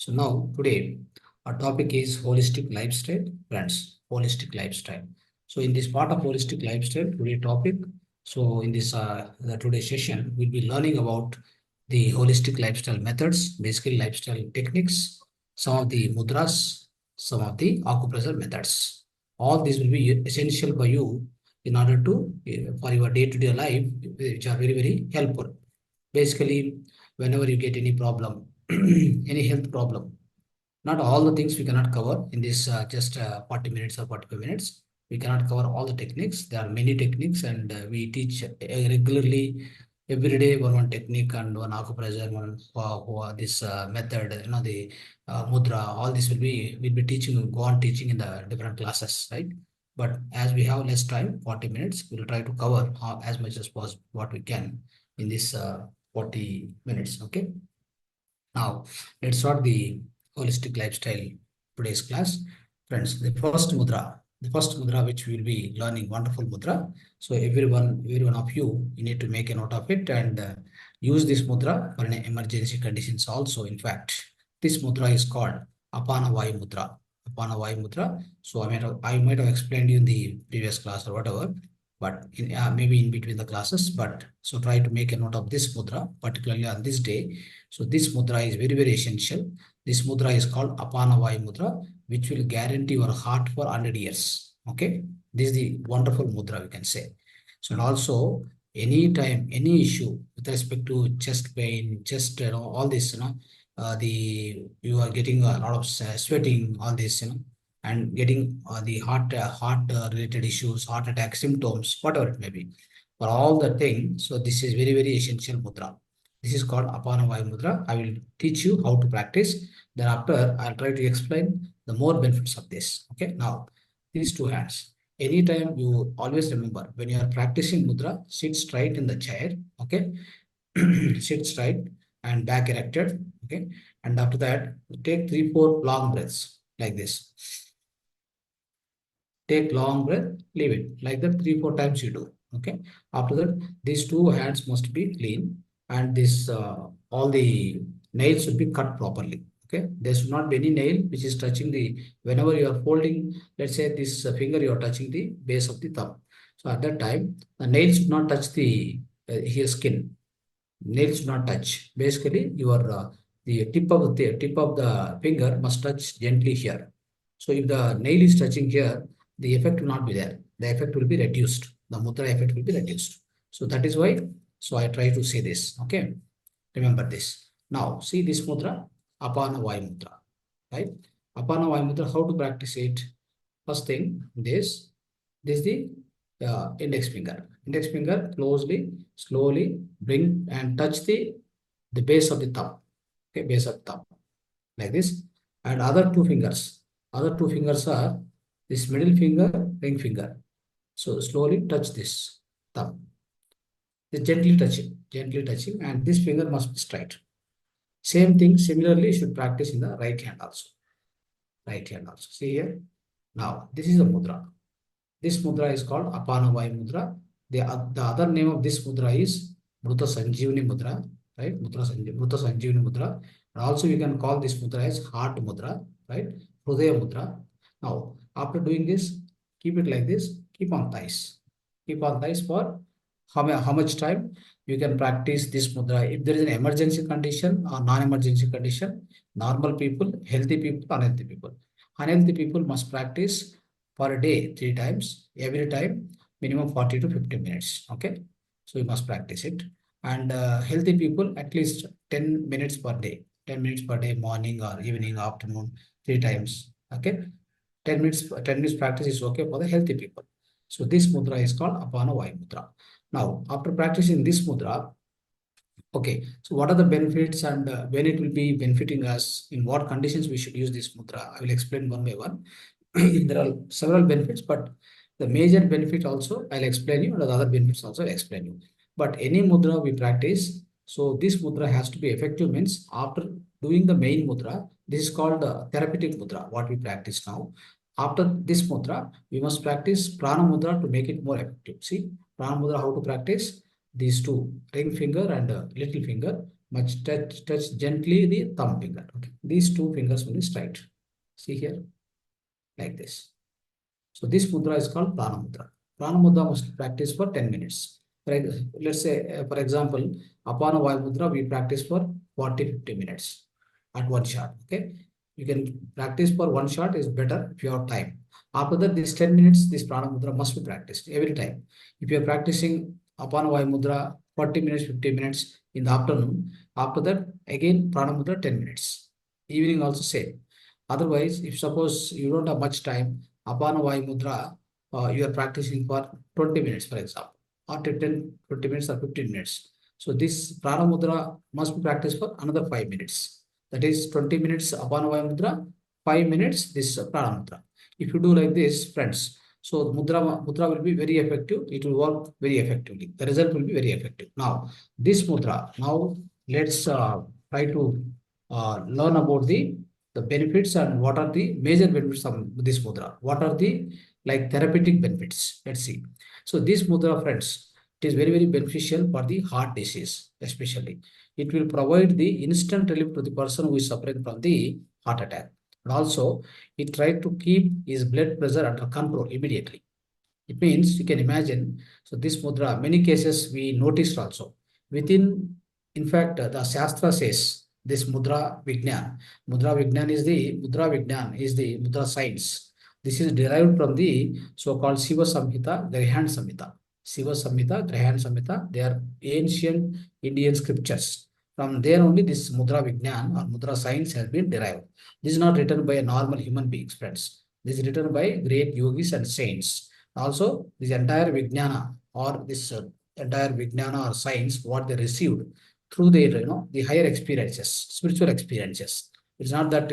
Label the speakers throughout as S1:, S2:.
S1: So now today our topic is holistic lifestyle, friends. Holistic lifestyle. So in this part of holistic lifestyle, today topic. So in this the today's session, we'll be learning about the holistic lifestyle methods, basically lifestyle techniques, some of the mudras, some of the acupressure methods. All these will be essential for you in order to for your day-to-day life, which are very helpful. Basically, whenever you get any problem, any health problem, not all the things we cannot cover in this just 40 minutes or 45 minutes. We cannot cover all the techniques. There are many techniques, and we teach regularly every day one technique and one acupressure, one this method, the mudra. All this will be teaching, go on teaching in the different classes, right? But as we have less time, 40 minutes, we'll try to cover as much as possible what we can in this 40 minutes. Okay. Now, let's start the holistic lifestyle today's class. Friends, the first mudra which we will be learning, wonderful mudra. So every one of you need to make a note of it and use this mudra for an emergency conditions also. In fact, this mudra is called Apana Vayu mudra. Apana Vayu mudra. So I might have explained you in the previous class or whatever, but maybe in between the classes. But so try to make a note of this mudra, particularly on this day. So this mudra is very essential. This mudra is called Apana Vayu mudra, which will guarantee your heart for 100 years. Okay. This is the wonderful mudra, we can say. So and also anytime, any issue with respect to chest pain, chest, all this, you are getting a lot of sweating, all this, and getting the heart related issues, heart attack symptoms, whatever it may be. For all the things, so this is very essential mudra. This is called Apana Vayu mudra. I will teach you how to practice. Thereafter, I'll try to explain the more benefits of this. Okay. Now, these two hands. Anytime you always remember when you are practicing mudra, sit straight in the chair. Okay. Sit straight and back erected. Okay. And after that, take 3-4 long breaths like this. Take long breath, leave it like that 3-4 times you do. Okay. After that, these two hands must be clean, and this all the nails should be cut properly. Okay. There should not be any nail which is touching the, whenever you are folding, let's say this finger, you are touching the base of the thumb. So at that time, the nails should not touch the here skin. Nails should not touch. Basically, your the tip of the finger must touch gently here. So if the nail is touching here, the effect will not be there. The effect will be reduced. The mudra effect will be reduced. So that is why. So I try to say this. Okay. Remember this. Now see this mudra, Apana Vayu mudra. Right? Apana Vayu mudra, how to practice it? First thing, this is the index finger. Index finger closely, slowly bring and touch the base of the thumb. Okay, base of the thumb. Like this. And other two fingers. Other two fingers are this middle finger, ring finger. So slowly touch this thumb. Gently touching, and this finger must be straight. Same thing, similarly, you should practice in the right hand also. Right hand also. See here. Now, this is the mudra. This mudra is called Apana Vayu mudra. The other name of this mudra is Mruta Sanjeevani mudra. Right? Mruta Sanjeevani mudra. And also you can call this mudra as heart mudra. Right? Hrudaya mudra. Now, after doing this, keep it like this. Keep on thighs. Keep on thighs for how much time you can practice this mudra. If there is an emergency condition or non-emergency condition, normal people, healthy people, unhealthy people. Unhealthy people must practice per day 3 times, every time minimum 40 to 50 minutes. Okay. So you must practice it. And healthy people at least 10 minutes per day. 10 minutes per day, morning or evening, afternoon, 3 times. Okay. 10 minutes practice is okay for the healthy people. So this mudra is called Apana Vayu mudra. Now, after practicing this mudra, okay, so what are the benefits and when it will be benefiting us, in what conditions we should use this mudra? I will explain one by one. There are several benefits, but the major benefit also I'll explain you, and the other benefits also I'll explain you. But any mudra we practice, so this mudra has to be effective, means after doing the main mudra, this is called therapeutic mudra, what we practice now. After this mudra, we must practice prana mudra to make it more effective. See, prana mudra, how to practice? These two, ring finger and little finger, touch gently the thumb finger. Okay, these two fingers will be straight. See here, like this. So this mudra is called prana mudra. Prana mudra must practice for 10 minutes. Let's say, for example, apana vayu mudra we practice for 40-50 minutes at one shot. Okay, you can practice for one shot is better if you have time. After that, this 10 minutes, this prana mudra must be practiced every time. If you are practicing apana vayu mudra 40 minutes, 50 minutes in the afternoon, after that again prana mudra 10 minutes. Evening also same. Otherwise, if suppose you don't have much time, Apana Vayu Mudra, you are practicing for 20 minutes, for example, or 10, 20 minutes or 15 minutes. So this Prana Mudra must be practiced for another 5 minutes. That is 20 minutes Apana Vayu Mudra, 5 minutes this Prana Mudra. If you do like this, friends, so mudra will be very effective. It will work very effectively. The result will be very effective. Now, this mudra, now let's try to learn about the benefits and what are the major benefits of this mudra. What are the like therapeutic benefits? Let's see. So this mudra, friends, it is very, very beneficial for the heart disease, especially. It will provide the instant relief to the person who is suffering from the heart attack. And also, it tries to keep his blood pressure under control immediately. It means you can imagine. So this mudra, many cases we noticed also. Within, in fact, the Shastra says this Mudra Vignan is the mudra science. This is derived from the so-called Shiva Samhita, Grihan Samhita. Shiva Samhita, Grihan Samhita, they are ancient Indian scriptures. From there only this Mudra Vignan or Mudra science has been derived. This is not written by a normal human beings, friends. This is written by great yogis and saints. Also, this entire Vijnana or this entire Vijnana or science, what they received through their, the higher experiences, spiritual experiences. It's not that,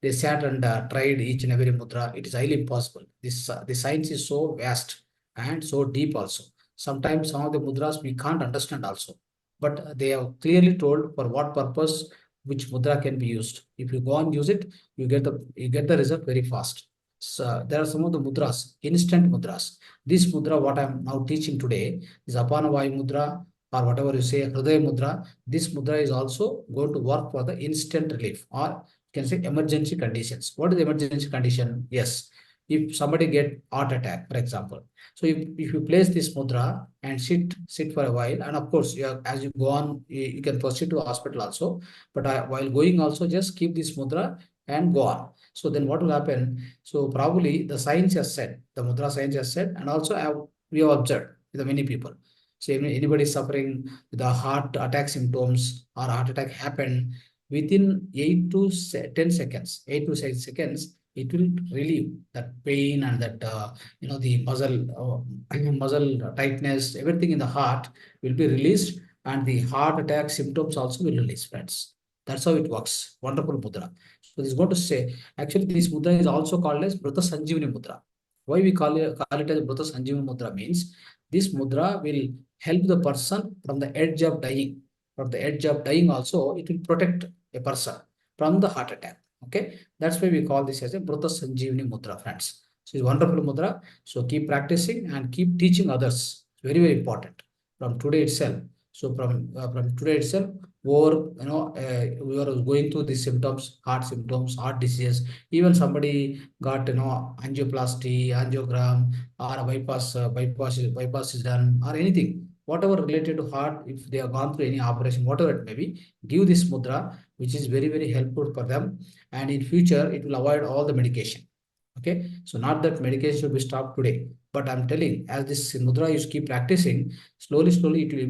S1: they sat and tried each and every mudra. It is highly impossible. The science is so vast and so deep also. Sometimes some of the mudras we can't understand also. But they have clearly told for what purpose which mudra can be used. If you go and use it, you get the result very fast. So there are some of the mudras, instant mudras. This mudra, what I'm now teaching today, is Apana Vayu mudra or whatever you say, Hridaya mudra. This mudra is also going to work for the instant relief or you can say emergency conditions. What is the emergency condition? Yes, if somebody get heart attack, for example. So if you place this mudra and sit for a while, and of course, as you go on, you can proceed to hospital also. But while going also, just keep this mudra and go on. So then what will happen? So probably the science has said, the mudra science has said, and also we have observed with many people. So anybody suffering with the heart attack symptoms or heart attack happen within 8 to 10 seconds, 8 to 6 seconds, it will relieve that pain and that the muscle tightness, everything in the heart will be released, and the heart attack symptoms also will release, friends. That's how it works. Wonderful mudra. So this is going to say, actually, this mudra is also called as Mrita Sanjeevani mudra. Why we call it as Mrita Sanjeevani mudra means this mudra will help the person from the edge of dying. From the edge of dying also, it will protect a person from the heart attack. Okay, that's why we call this as a Mrita Sanjeevani mudra, friends. So it's wonderful mudra. So keep practicing and keep teaching others. It's very, very important from today itself. So from today itself, or we are going through these symptoms, heart disease. Even somebody got angioplasty, angiogram, or a bypass is done, or anything, whatever related to heart. If they have gone through any operation, whatever it may be, give this mudra, which is very, very helpful for them, and in future it will avoid all the medication. Okay, so not that medication should be stopped today, but I'm telling, as this mudra you keep practicing, slowly it will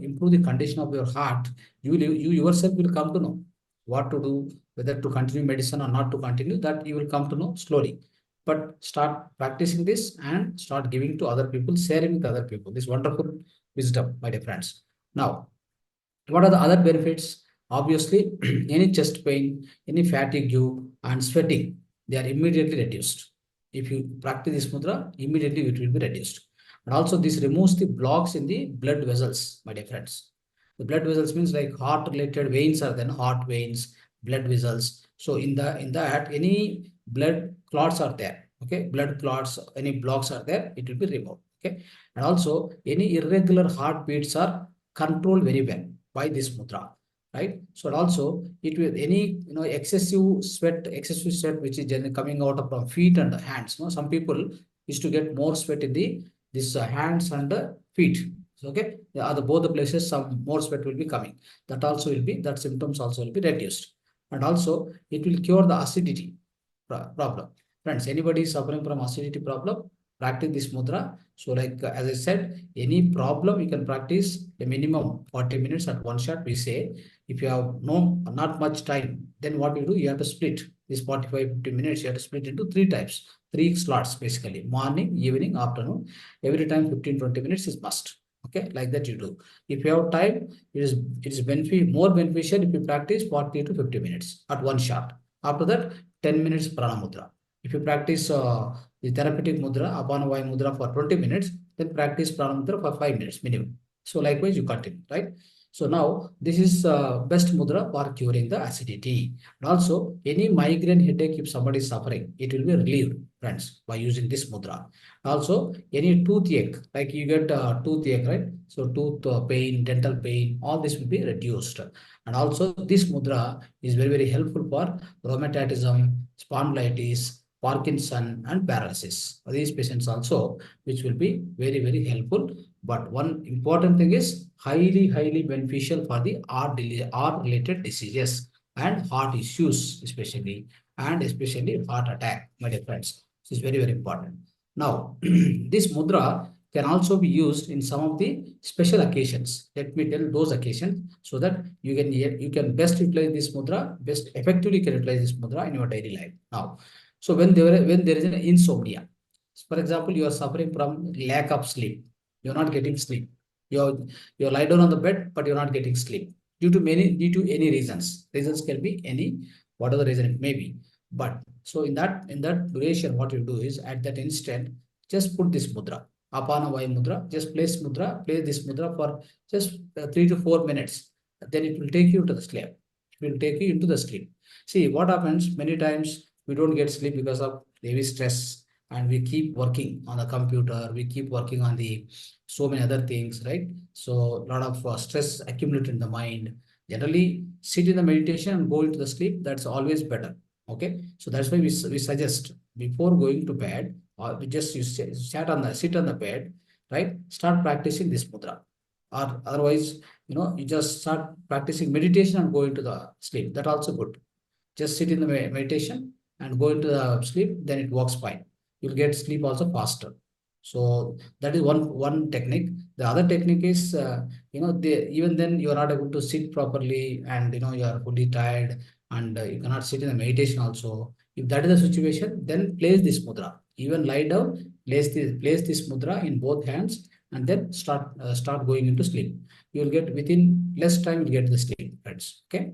S1: improve the condition of your heart. You yourself will come to know what to do, whether to continue medicine or not to continue. That you will come to know slowly. But start practicing this and start giving to other people, sharing with other people. This wonderful wisdom, my dear friends. Now, what are the other benefits? Obviously, any chest pain, any fatigue, and sweating, they are immediately reduced. If you practice this mudra, immediately it will be reduced. And also, this removes the blocks in the blood vessels, my dear friends. The blood vessels means like heart-related veins are then heart veins, blood vessels. So in that any blood clots are there. Okay, blood clots, any blocks are there, it will be removed. Okay, and also any irregular heartbeats are controlled very well by this mudra. right? So also it will any excessive sweat which is generally coming out of from feet and hands. No, some people used to get more sweat in the this hands and feet. So, okay, the other both the places some more sweat will be coming. That also will be that symptoms also will be reduced, and also it will cure the acidity problem. Friends, anybody suffering from acidity problem, practice this mudra. So like as I said, any problem you can practice a minimum 40 minutes at one shot. We say if you have not much time, then what you do, you have to split this 45-50 minutes. You have to split into three types, three slots basically: morning, evening, afternoon. Every time 15-20 minutes is must. Okay, like that you do. If you have time, it is more beneficial if you practice 40 to 50 minutes at one shot. After that, 10 minutes prana mudra. If you practice the therapeutic mudra, apana vayu mudra for 20 minutes, then practice prana mudra for 5 minutes minimum. So likewise, you continue, right? So now this is best mudra for curing the acidity. And also any migraine headache, if somebody is suffering, it will be relieved, friends, by using this mudra. Also any toothache, like you get toothache, right? So tooth pain, dental pain, all this will be reduced. And also this mudra is very helpful for rheumatism, spondylitis, Parkinson, and paralysis. These patients also, which will be very helpful. But one important thing is highly beneficial for the heart related diseases and heart issues, especially, and especially heart attack, my dear friends. This is very important. Now, this mudra can also be used in some of the special occasions. Let me tell those occasions so that you can best utilize this mudra, best effectively can utilize this mudra in your daily life. Now, so when there is an insomnia, for example, you are suffering from lack of sleep, you're not getting sleep. You're you're lie down on the bed, but you're not getting sleep due to any reasons. Reasons can be any, whatever reason it may be. But so in that duration, what you do is at that instant, just put this mudra, apana vayu mudra, just place this mudra for just 3 to 4 minutes. Then it will take you to the sleep. It will take you into the sleep. See what happens many times we don't get sleep because of heavy stress, and we keep working on the computer, we keep working on the so many other things, right? So a lot of stress accumulated in the mind. Generally sit in the meditation and go into the sleep, that's always better. Okay, so that's why we suggest before going to bed, or we just you sit on the bed, right? Start practicing this mudra, or otherwise you just start practicing meditation and go into the sleep, that also good. Just sit in the meditation and go into the sleep, then it works fine. You'll get sleep also faster. So that is one technique. The other technique is, even then you are not able to sit properly, and you are fully tired, and you cannot sit in the meditation also. If that is the situation, then place this mudra. Even lie down, place this mudra in both hands, and then start going into sleep. You will get within less time. You will get the sleep, friends. Okay.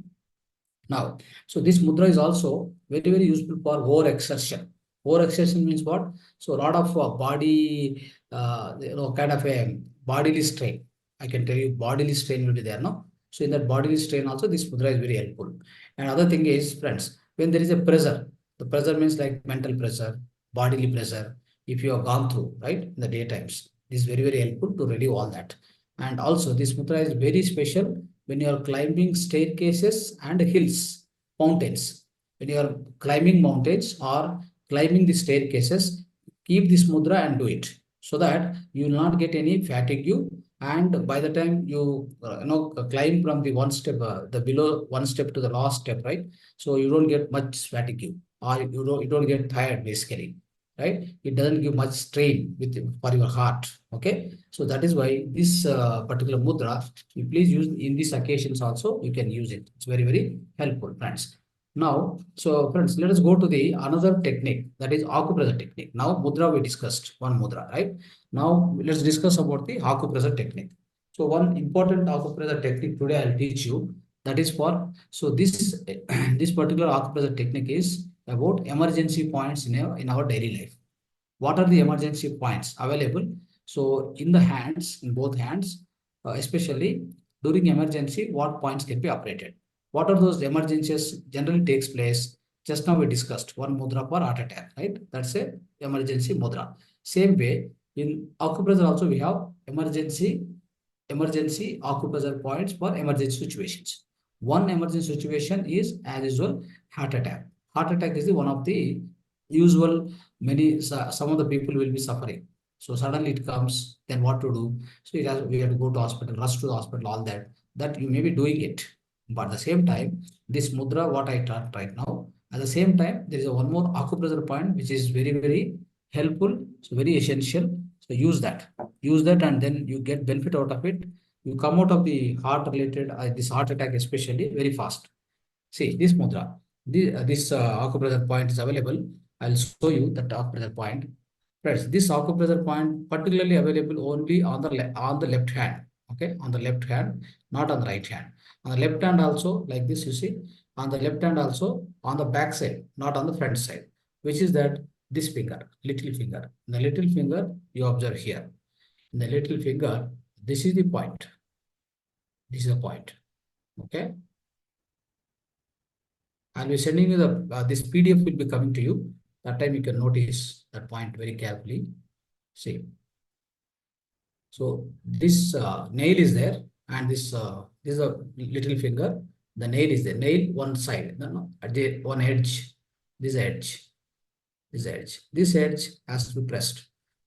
S1: Now, so this mudra is also very useful for overexertion. Overexertion means what? So a lot of body, kind of a bodily strain. I can tell you bodily strain will be there, no? So in that bodily strain also, this mudra is very helpful. And other thing is, friends, when there is a pressure, the pressure means like mental pressure, bodily pressure, if you have gone through, right, in the daytimes, this is very helpful to relieve all that. And also this mudra is very special when you are climbing staircases and hills, mountains. When you are climbing mountains or climbing the staircases, keep this mudra and do it so that you will not get any fatigue. And by the time you climb from the one step, the below one step to the last step, right? So you don't get much fatigue, or you don't get tired basically, right? It doesn't give much strain for your heart. Okay, so that is why this particular mudra, you please use in these occasions also. You can use it. It's very helpful, friends. Now, so friends, let us go to the another technique, that is acupressure technique. Now, mudra we discussed one mudra, right? Now, let's discuss about the acupressure technique. So, one important acupressure technique today I'll teach you. That is for this this particular acupressure technique is about emergency points in our daily life. What are the emergency points available? So in the hands, in both hands, especially during emergency, what points can be operated? What are those emergencies generally takes place? Just now we discussed one mudra for heart attack, right? That's a emergency mudra. Same way in acupressure also we have emergency acupressure points for emergency situations. One emergency situation is, as usual, heart attack. Heart attack is the one of the usual, some of the people will be suffering. So suddenly it comes, then what to do? So we have to go to hospital, rush to the hospital, all that. That you may be doing it. But at the same time, this mudra, what I taught right now, at the same time, there is a one more acupressure point, which is very, very helpful. So very essential. So use that. Use that, and then you get benefit out of it. You come out of the heart related, this heart attack especially, very fast. See this mudra. This acupressure point is available. I'll show you that acupressure point. Friends, this acupressure point particularly available only on the left hand. Okay, on the left hand, not on the right hand. On the left hand also, like this, you see. On the left hand also, on the back side, not on the front side. Which is that this finger, little finger. The little finger you observe here. In the little finger, this is the point. This is the point. Okay. I'll be sending you the this PDF will be coming to you. That time you can notice that point very carefully. See. So this nail is there, and this is a little finger. The nail is there. Nail one side, no, at the one edge. This edge. This edge. This edge has to be pressed.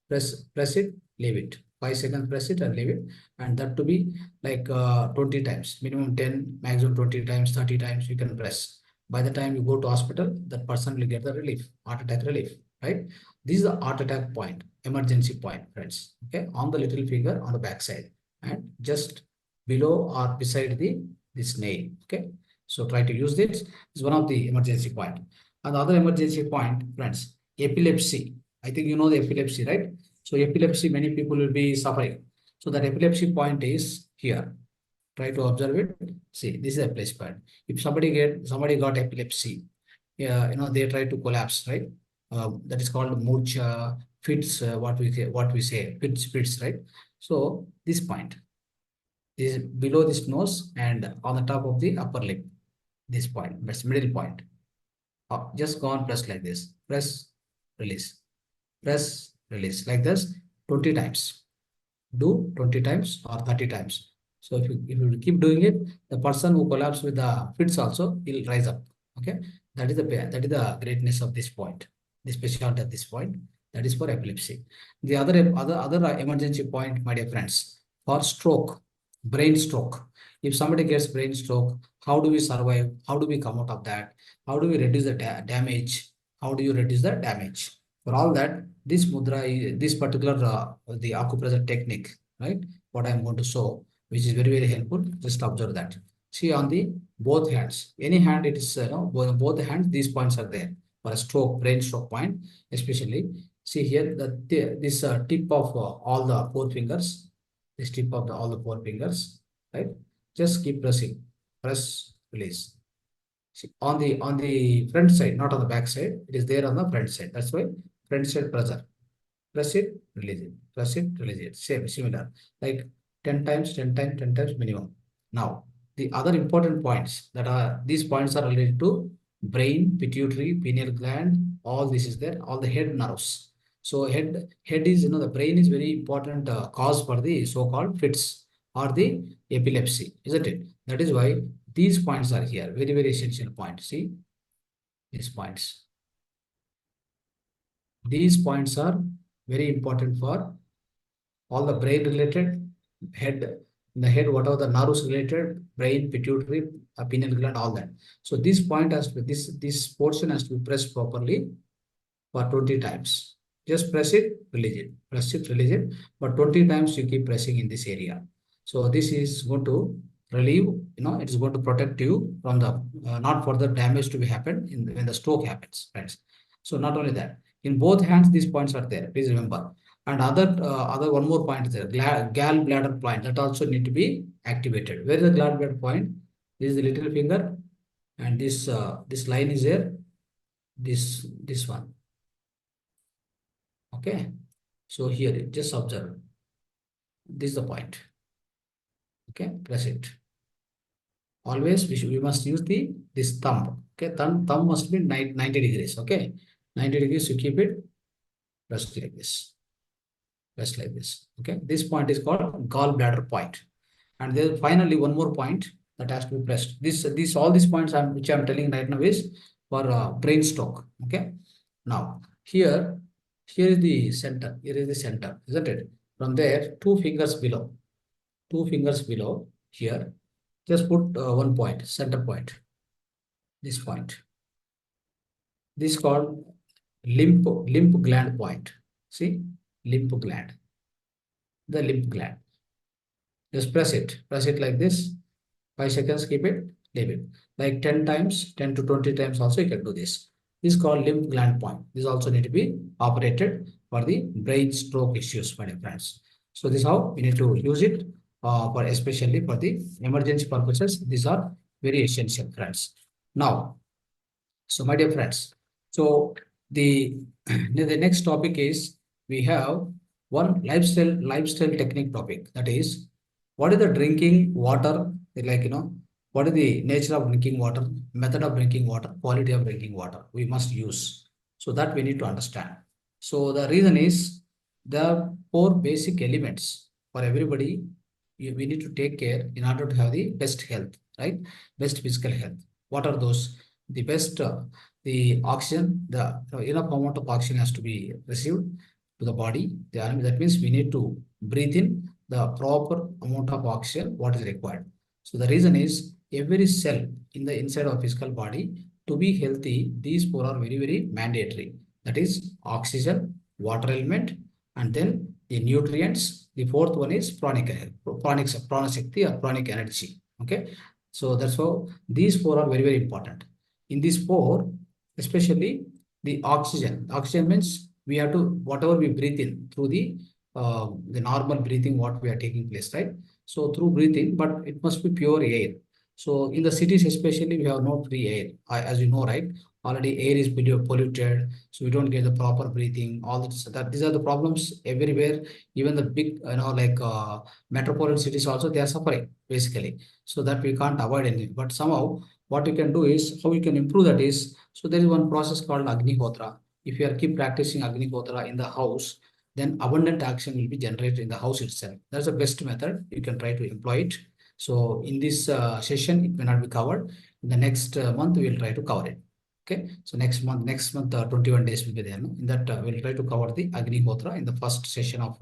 S1: Press it, leave it. 5 seconds, press it and leave it. And that to be like 20 times, minimum 10, maximum 20 times, 30 times you can press. By the time you go to hospital, that person will get the relief, heart attack relief, right? This is the heart attack point, emergency point, friends. Okay, on the little finger on the back side and just below or beside this nail. Okay, so try to use this. This is one of the emergency point. And the other emergency point, friends, epilepsy. I think you know the epilepsy, right? So epilepsy, many people will be suffering. So that epilepsy point is here. Try to observe it. See, this is a place point. If somebody got epilepsy, yeah, they try to collapse, right? That is called murcha, fits. What we say, fits, right? So this point is below this nose and on the top of the upper lip. This point, that's middle point. Just go on, press like this. Press, release. Press, release like this 20 times. Do 20 times or 30 times. So if you keep doing it, the person who collapsed with the fits also will rise up. Okay, that is the greatness of this point, the specialty of this point. That is for epilepsy. The other emergency point, my dear friends, for stroke, brain stroke. If somebody gets brain stroke, how do we survive? How do we come out of that? How do we reduce the damage? How do you reduce the damage? For all that, this mudra, this particular the acupressure technique, right? What I'm going to show, which is very, very helpful. Just observe that. See on the both hands, any hand it is, both the hands, these points are there for a stroke, brain stroke point, especially. See here that this tip of all the four fingers, this tip of all the four fingers, right? Just keep pressing, press, release. See, on the front side, not on the back side. It is there on the front side. That's why front side pressure. Press it, release it. Press it, release it. Same, similar. Like 10 times, 10 times, 10 times minimum. Now, the other important points that are, these points are related to brain, pituitary, pineal gland, all this is there, all the head nerves. So head is, the brain is very important cause for the so-called fits or the epilepsy, isn't it? That is why these points are here. Very, very essential points. See, these points. These points are very important for all the brain related, head, the head, whatever the nerves related, brain, pituitary, pineal gland, all that. So this point has to, this portion has to be pressed properly for 20 times. Just press it, release it, press it, release it. But 20 times you keep pressing in this area. So this is going to relieve, it is going to protect you from the not further damage to be happen when the stroke happens, friends. So not only that, in both hands these points are there. Please remember. And other one more point is there, gallbladder point, that also need to be activated. Where is the gallbladder point? This is the little finger, and this line is there. This one. Okay. So here, just observe. This is the point. Okay, press it. Always we must use this thumb. Okay, thumb must be 90 degrees. Okay, 90 degrees. You keep it. Press like this. Okay, this point is called gallbladder point. And then finally one more point. that has to be pressed. All these points which I'm telling right now is for brain stroke. Okay. Now here is the center. Here is the center, isn't it? From there, two fingers below here. Just put one point, center point. This point. This is called lymph gland point. See, lymph gland. The lymph gland. Just press it like this. 5 seconds, keep it, leave it. Like 10 times, 10 to 20 times also you can do this. This is called lymph gland point. This also need to be operated for the brain stroke issues, my dear friends. So this is how we need to use it for especially for the emergency purposes. These are very essential, friends. Now, so my dear friends, so the the next topic is we have one lifestyle technique topic, that is what is the drinking water, like what is the nature of drinking water, method of drinking water, quality of drinking water we must use. So that we need to understand. So the reason is the four basic elements for everybody we need to take care in order to have the best health, right? Best physical health. What are those? The best, the oxygen, the enough amount of oxygen has to be received to the body. That means we need to breathe in the proper amount of oxygen what is required. So the reason is every cell in the inside of physical body to be healthy, these four are very, very mandatory. That is oxygen, water element, and then the nutrients. The fourth one is pranic shakti or pranic energy. Okay. So that's how these four are very, very important. In these four, especially the oxygen. Oxygen means we have to, whatever we breathe in through the normal breathing, what we are taking place, right? So through breathing, but it must be pure air. So in the cities, especially, we have no free air, as you know, right? Already air is polluted, so we don't get the proper breathing. All this, that these are the problems everywhere. Even the big, like metropolitan cities also, they are suffering basically. So that we can't avoid anything. But somehow, what you can do is how you can improve that is, so there is one process called Agnihotra. If you are keep practicing Agnihotra in the house, then abundant action will be generated in the house itself. That's the best method. You can try to employ it. So in this session, it may not be covered. In the next month, we will try to cover it. Okay. So next month, 21 days will be there. No? In that, we'll try to cover the Agnihotra in the first session of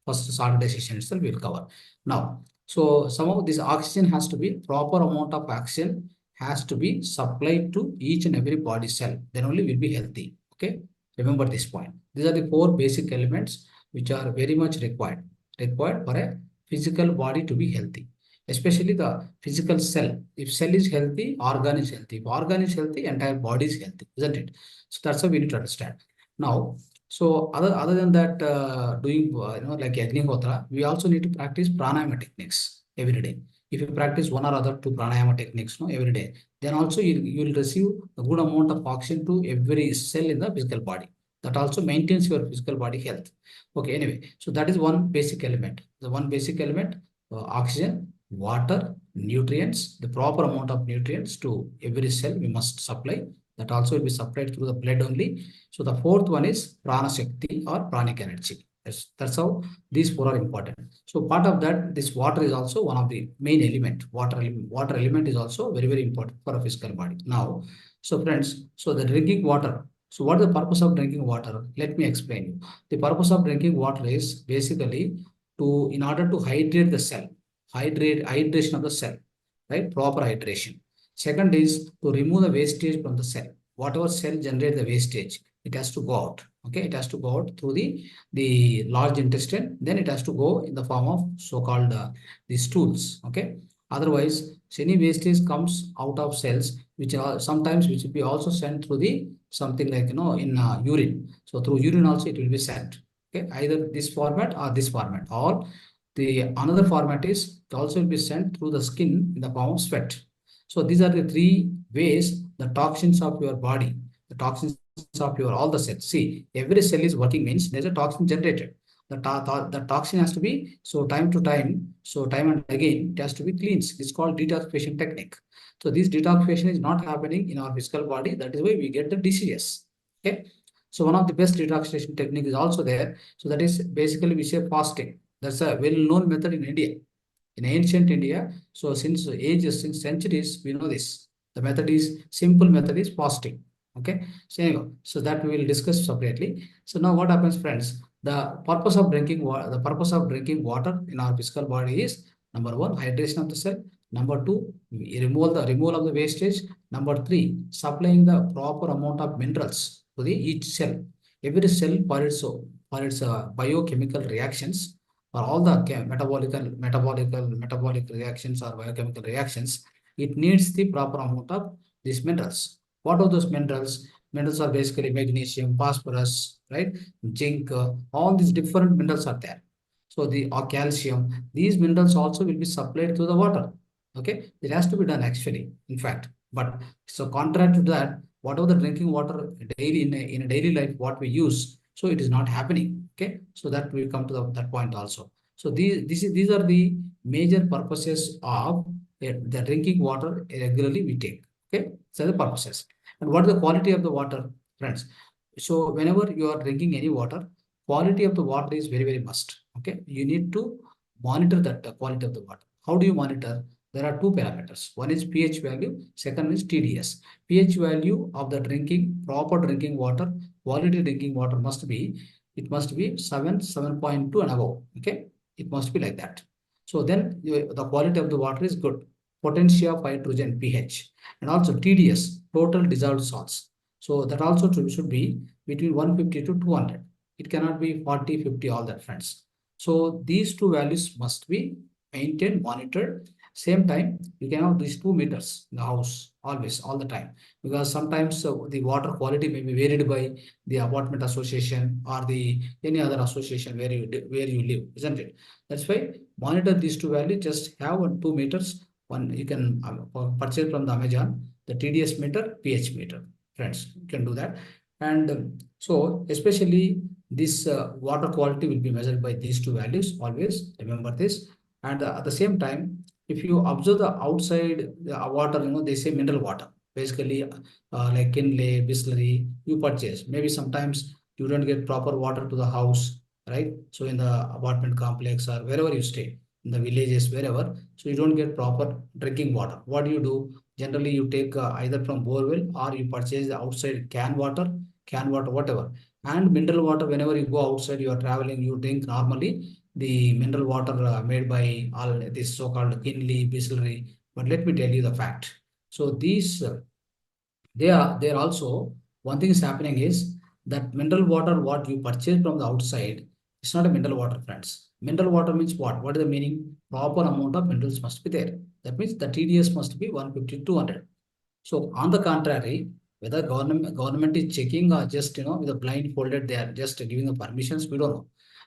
S1: first Saturday session itself. We'll cover. Now, so some of this oxygen has to be proper amount of oxygen has to be supplied to each and every body cell. Then only we'll be healthy. Okay. Remember this point. These are the four basic elements which are very much required for a physical body to be healthy, especially the physical cell. If cell is healthy, organ is healthy. If organ is healthy, entire body is healthy, isn't it? So that's how we need to understand. Now, so other than that, doing like Agnihotra, we also need to practice pranayama techniques every day. If you practice one or other two pranayama techniques every day, then also you will receive a good amount of oxygen to every cell in the physical body. That also maintains your physical body health. Okay, anyway, so that is one basic element. The one basic element, oxygen, water, nutrients, the proper amount of nutrients to every cell we must supply. That also will be supplied through the blood only. So the fourth one is prana shakti or pranic energy. That's how these four are important. So part of that, this water is also one of the main element. Water element is also very, very important for a physical body. Now, so friends, so the drinking water. So what is the purpose of drinking water? Let me explain you. The purpose of drinking water is basically in order to hydrate the cell, hydration of the cell, right? Proper hydration. Second is to remove the wastage from the cell. Whatever cell generate the wastage, it has to go out. Okay, it has to go out through the large intestine. Then it has to go in the form of so-called the stools. Okay, otherwise, any wastage comes out of cells, which are sometimes which will be also sent through the something like in urine. So through urine also it will be sent. Okay, either this format or this format, or the another format is it also will be sent through the skin in the form of sweat. So these are the three ways the toxins of your body, the toxins of your all the cells. See, every cell is working means there's a toxin generated. The toxin has to be so time to time, so time and again it has to be cleansed. It's called detoxification technique. So this detoxification is not happening in our physical body. That is why we get the diseases. Okay. So one of the best detoxification technique is also there. So that is basically we say fasting. That's a well-known method in India. In ancient India, so since ages, since centuries, we know this. The method is simple method is fasting. Okay. So anyway, so that we will discuss separately. So now what happens, friends? The purpose of drinking water, the purpose of drinking water in our physical body is number one, hydration of the cell. Number two, removal of the wastage. Number three, supplying the proper amount of minerals to the each cell. Every cell for its biochemical reactions or all the metabolic reactions or biochemical reactions, it needs the proper amount of these minerals. What are those minerals? Minerals are basically magnesium, phosphorus, right? Zinc, all these different minerals are there. So the or calcium, these minerals also will be supplied to the water. Okay, it has to be done actually, in fact. But so contrary to that, whatever the drinking water daily in a daily life, what we use, so it is not happening. Okay, so that we come to that point also. So these are the major purposes of the drinking water regularly we take. Okay, so the purposes. And what is the quality of the water, friends? So whenever you are drinking any water, quality of the water is very must. Okay, you need to monitor that quality of the water. How do you monitor? There are two parameters. One is pH value, second is TDS. pH value of the proper drinking water, quality drinking water it must be 7.2 and above. Okay, it must be like that. So then the quality of the water is good. Potencia of hydrogen, pH, and also TDS, total dissolved salts. So that also should be between 150 to 200. It cannot be 40, 50, all that, friends. So these two values must be maintained, monitored. Same time, you can have these 2 meters in the house always, all the time, because sometimes the water quality may be varied by the apartment association or the any other association where you live, isn't it? That's why monitor these two values. Just have 2 meters. One you can purchase from the Amazon, the TDS meter, pH meter. Friends, you can do that. And so especially this water quality will be measured by these two values. Always remember this. And at the same time, if you observe the outside water, they say mineral water. Basically, like Kinley, Bisleri, you purchase. Maybe sometimes you don't get proper water to the house, right? So in the apartment complex or wherever you stay, in the villages, wherever, so you don't get proper drinking water. What do you do? Generally, you take either from borewell or you purchase the outside can water, whatever. And mineral water, whenever you go outside, you are traveling, you drink normally the mineral water made by all this so-called Kinley, Bisleri. But let me tell you the fact. So these they are also one thing is happening is that mineral water what you purchase from the outside, it's not a mineral water, friends. Mineral water means what? What is the meaning? Proper amount of minerals must be there. That means the TDS must be 150 to 200. So on the contrary, whether government is checking or just with a blindfolded, they are just giving the permissions. We don't know.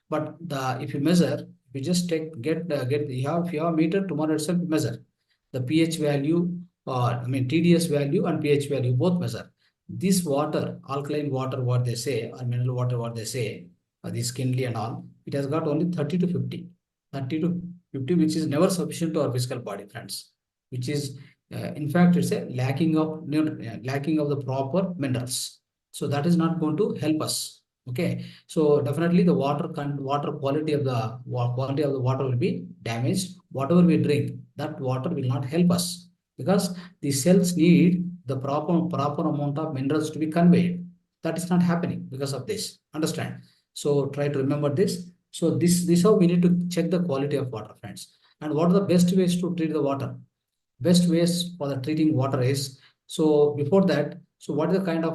S1: But if you measure, you just get you have if you have a meter tomorrow itself measure the pH value, TDS value and pH value both measure. This water, alkaline water, what they say, or mineral water, what they say, the skinly and all, it has got only 30 to 50, 30 to 50, which is never sufficient to our physical body, friends. Which is in fact, it's a lacking of the proper minerals. So that is not going to help us. Okay. So definitely the water quality of the water will be damaged. Whatever we drink, that water will not help us because the cells need the proper amount of minerals to be conveyed. That is not happening because of this. Understand? So try to remember this. So this how we need to check the quality of water, friends. And what are the best ways to treat the water? Best ways for the treating water is, so before that, so what is the kind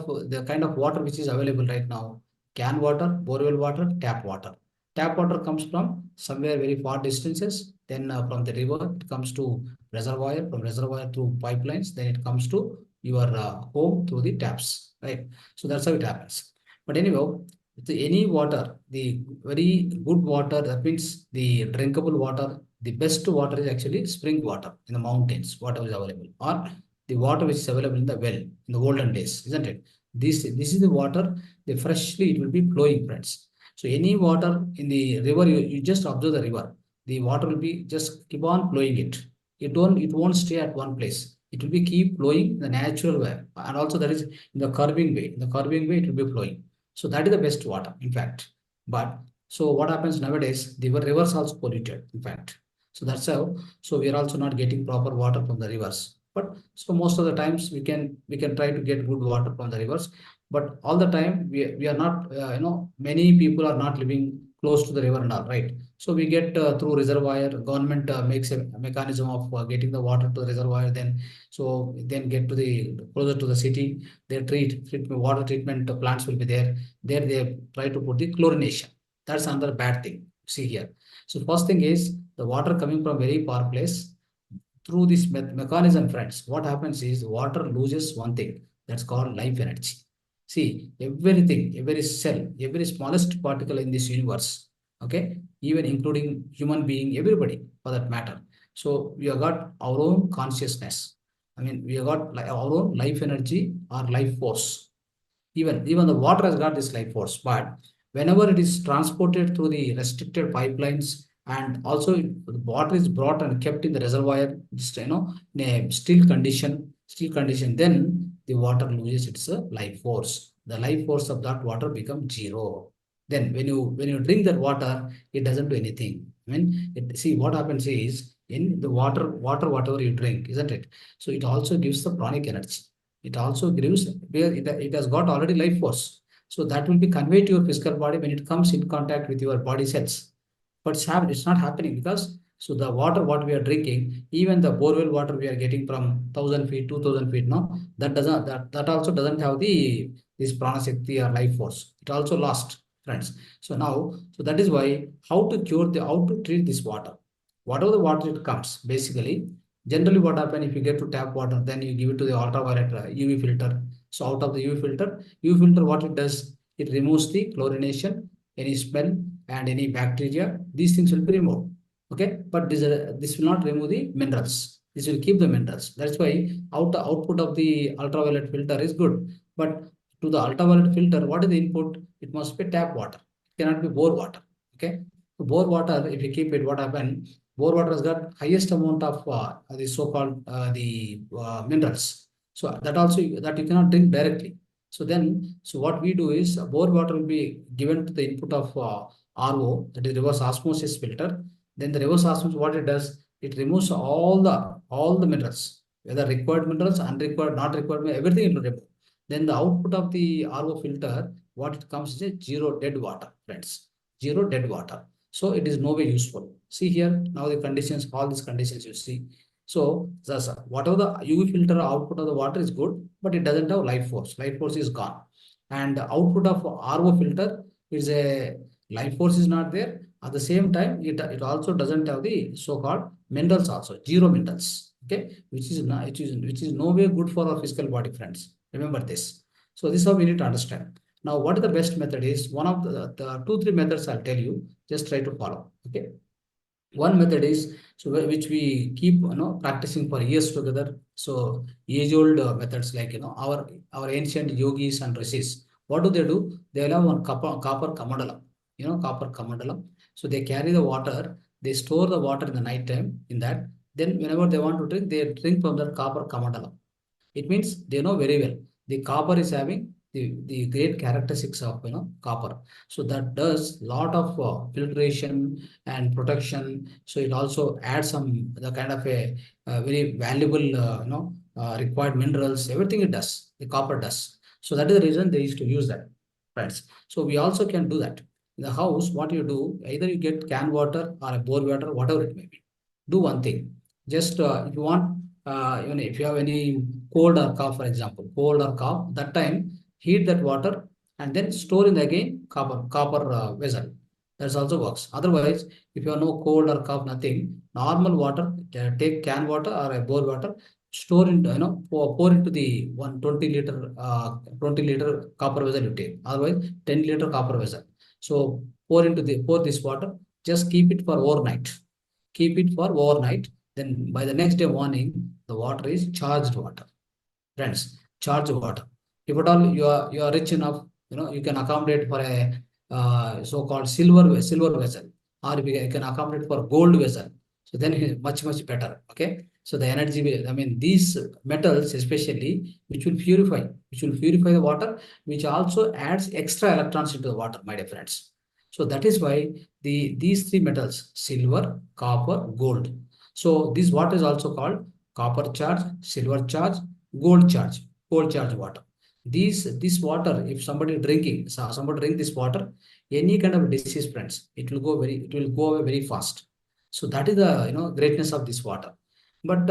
S1: of water which is available right now? Can water, borewell water, tap water. Tap water comes from somewhere very far distances, then from the river it comes to reservoir, from reservoir through pipelines, then it comes to your home through the taps, right? So that's how it happens. But anyhow, any water, the very good water, that means the drinkable water, the best water is actually spring water in the mountains, whatever is available, or the water which is available in the well in the olden days, isn't it? This is the water, the freshly it will be flowing, friends. So any water in the river, you just observe the river. The water will be just keep on flowing it. It won't stay at one place. It will be keep flowing in the natural way. And also that is in the curving way. In the curving way, it will be flowing. So that is the best water, in fact. But so what happens nowadays, the rivers also polluted, in fact. So that's how. So we are also not getting proper water from the rivers. But so most of the times we can try to get good water from the rivers. But all the time we are not, many people are not living close to the river and all, right? So we get through reservoir. Government makes a mechanism of getting the water to the reservoir. Then get to the closer to the city. They water treatment plants will be there. There they try to put the chlorination. That's another bad thing. See here. So first thing is the water coming from very far place through this mechanism, friends. What happens is water loses one thing that's called life energy. See, everything, every cell, every smallest particle in this universe, okay, even including human being, everybody for that matter. So we have got our own consciousness. I mean, we have got our own life energy or life force. Even the water has got this life force, but whenever it is transported through the restricted pipelines, and also the water is brought and kept in the reservoir, just in a still condition, then the water loses its life force. The life force of that water becomes zero. Then when you drink that water, it doesn't do anything. I mean, see what happens is in the water whatever you drink, isn't it? So it also gives the pranic energy. It also gives where it has got already life force. So that will be conveyed to your physical body when it comes in contact with your body cells. But it's not happening because so the water what we are drinking, even the borewell water we are getting from 1,000 feet, 2,000 feet, no, that also doesn't have this prana shakti or life force. It also lost, friends. So that is why how to treat this water. Whatever the water it comes, basically, generally what happen if you get to tap water, then you give it to the ultraviolet UV filter. So out of the UV filter, what it does, it removes the chlorination, any smell, and any bacteria. These things will be removed. Okay, but this will not remove the minerals. This will keep the minerals. That's why output of the ultraviolet filter is good. But to the ultraviolet filter, what is the input? It must be tap water. It cannot be bore water. Okay, so bore water, if you keep it, what happens? Bore water has got highest amount of the so-called the minerals. So that also that you cannot drink directly. So what we do is bore water will be given to the input of RO, that is reverse osmosis filter. Then the reverse osmosis, what it does, it removes all the minerals, whether required minerals, unrequired, not required, everything it will remove. Then the output of the RO filter, what it comes is a zero dead water, friends. Zero dead water. So it is no way useful. See here, now the conditions, all these conditions you see. So whatever the UV filter output of the water is good, but it doesn't have life force. Life force is gone. And the output of RO filter is a life force is not there. At the same time, it also doesn't have the so-called minerals also, zero minerals. Okay, which is no way good for our physical body, friends. Remember this. So this is how we need to understand. Now, what is the best method is one of the two, three methods I'll tell you. Just try to follow. Okay. One method is which we keep practicing for years together. So age old methods like our ancient yogis and rishis. What do? They have one copper kamandalam. Copper kamandalam. So they carry the water. They store the water in the night time in that. Then whenever they want to drink, they drink from that copper kamandalam. It means they know very well the copper is having the great characteristics of copper. So that does lot of filtration and protection. So it also adds some the kind of a very valuable required minerals. Everything it does, the copper does. So that is the reason they used to use that, friends. So we also can do that in the house. What you do, either you get can water or a bore water, whatever it may be. Do one thing. Just if you want, if you have any cold or cough, for example, cold or cough, that time heat that water and then store in again copper vessel. That also works. Otherwise, if you have no cold or cough, nothing, normal water, take can water or a bore water, store into pour into the 120 liter 20 liter copper vessel you take. Otherwise, 10 liter copper vessel. So pour this water. Just keep it for overnight. Keep it for overnight. Then by the next day morning, the water is charged water. Friends, charged water. If at all you are rich enough, you can accommodate for a so-called silver vessel, or you can accommodate for gold vessel. So then it is much better. Okay. So the energy will, I mean, these metals especially, which will purify the water, which also adds extra electrons into the water, my dear friends. So that is why these three metals, silver, copper, gold. So this water is also called copper charge, silver charge, gold charge water. This water, if somebody drinking, somebody drink this water, any kind of disease, friends, it will go away very fast. So that is the greatness of this water. But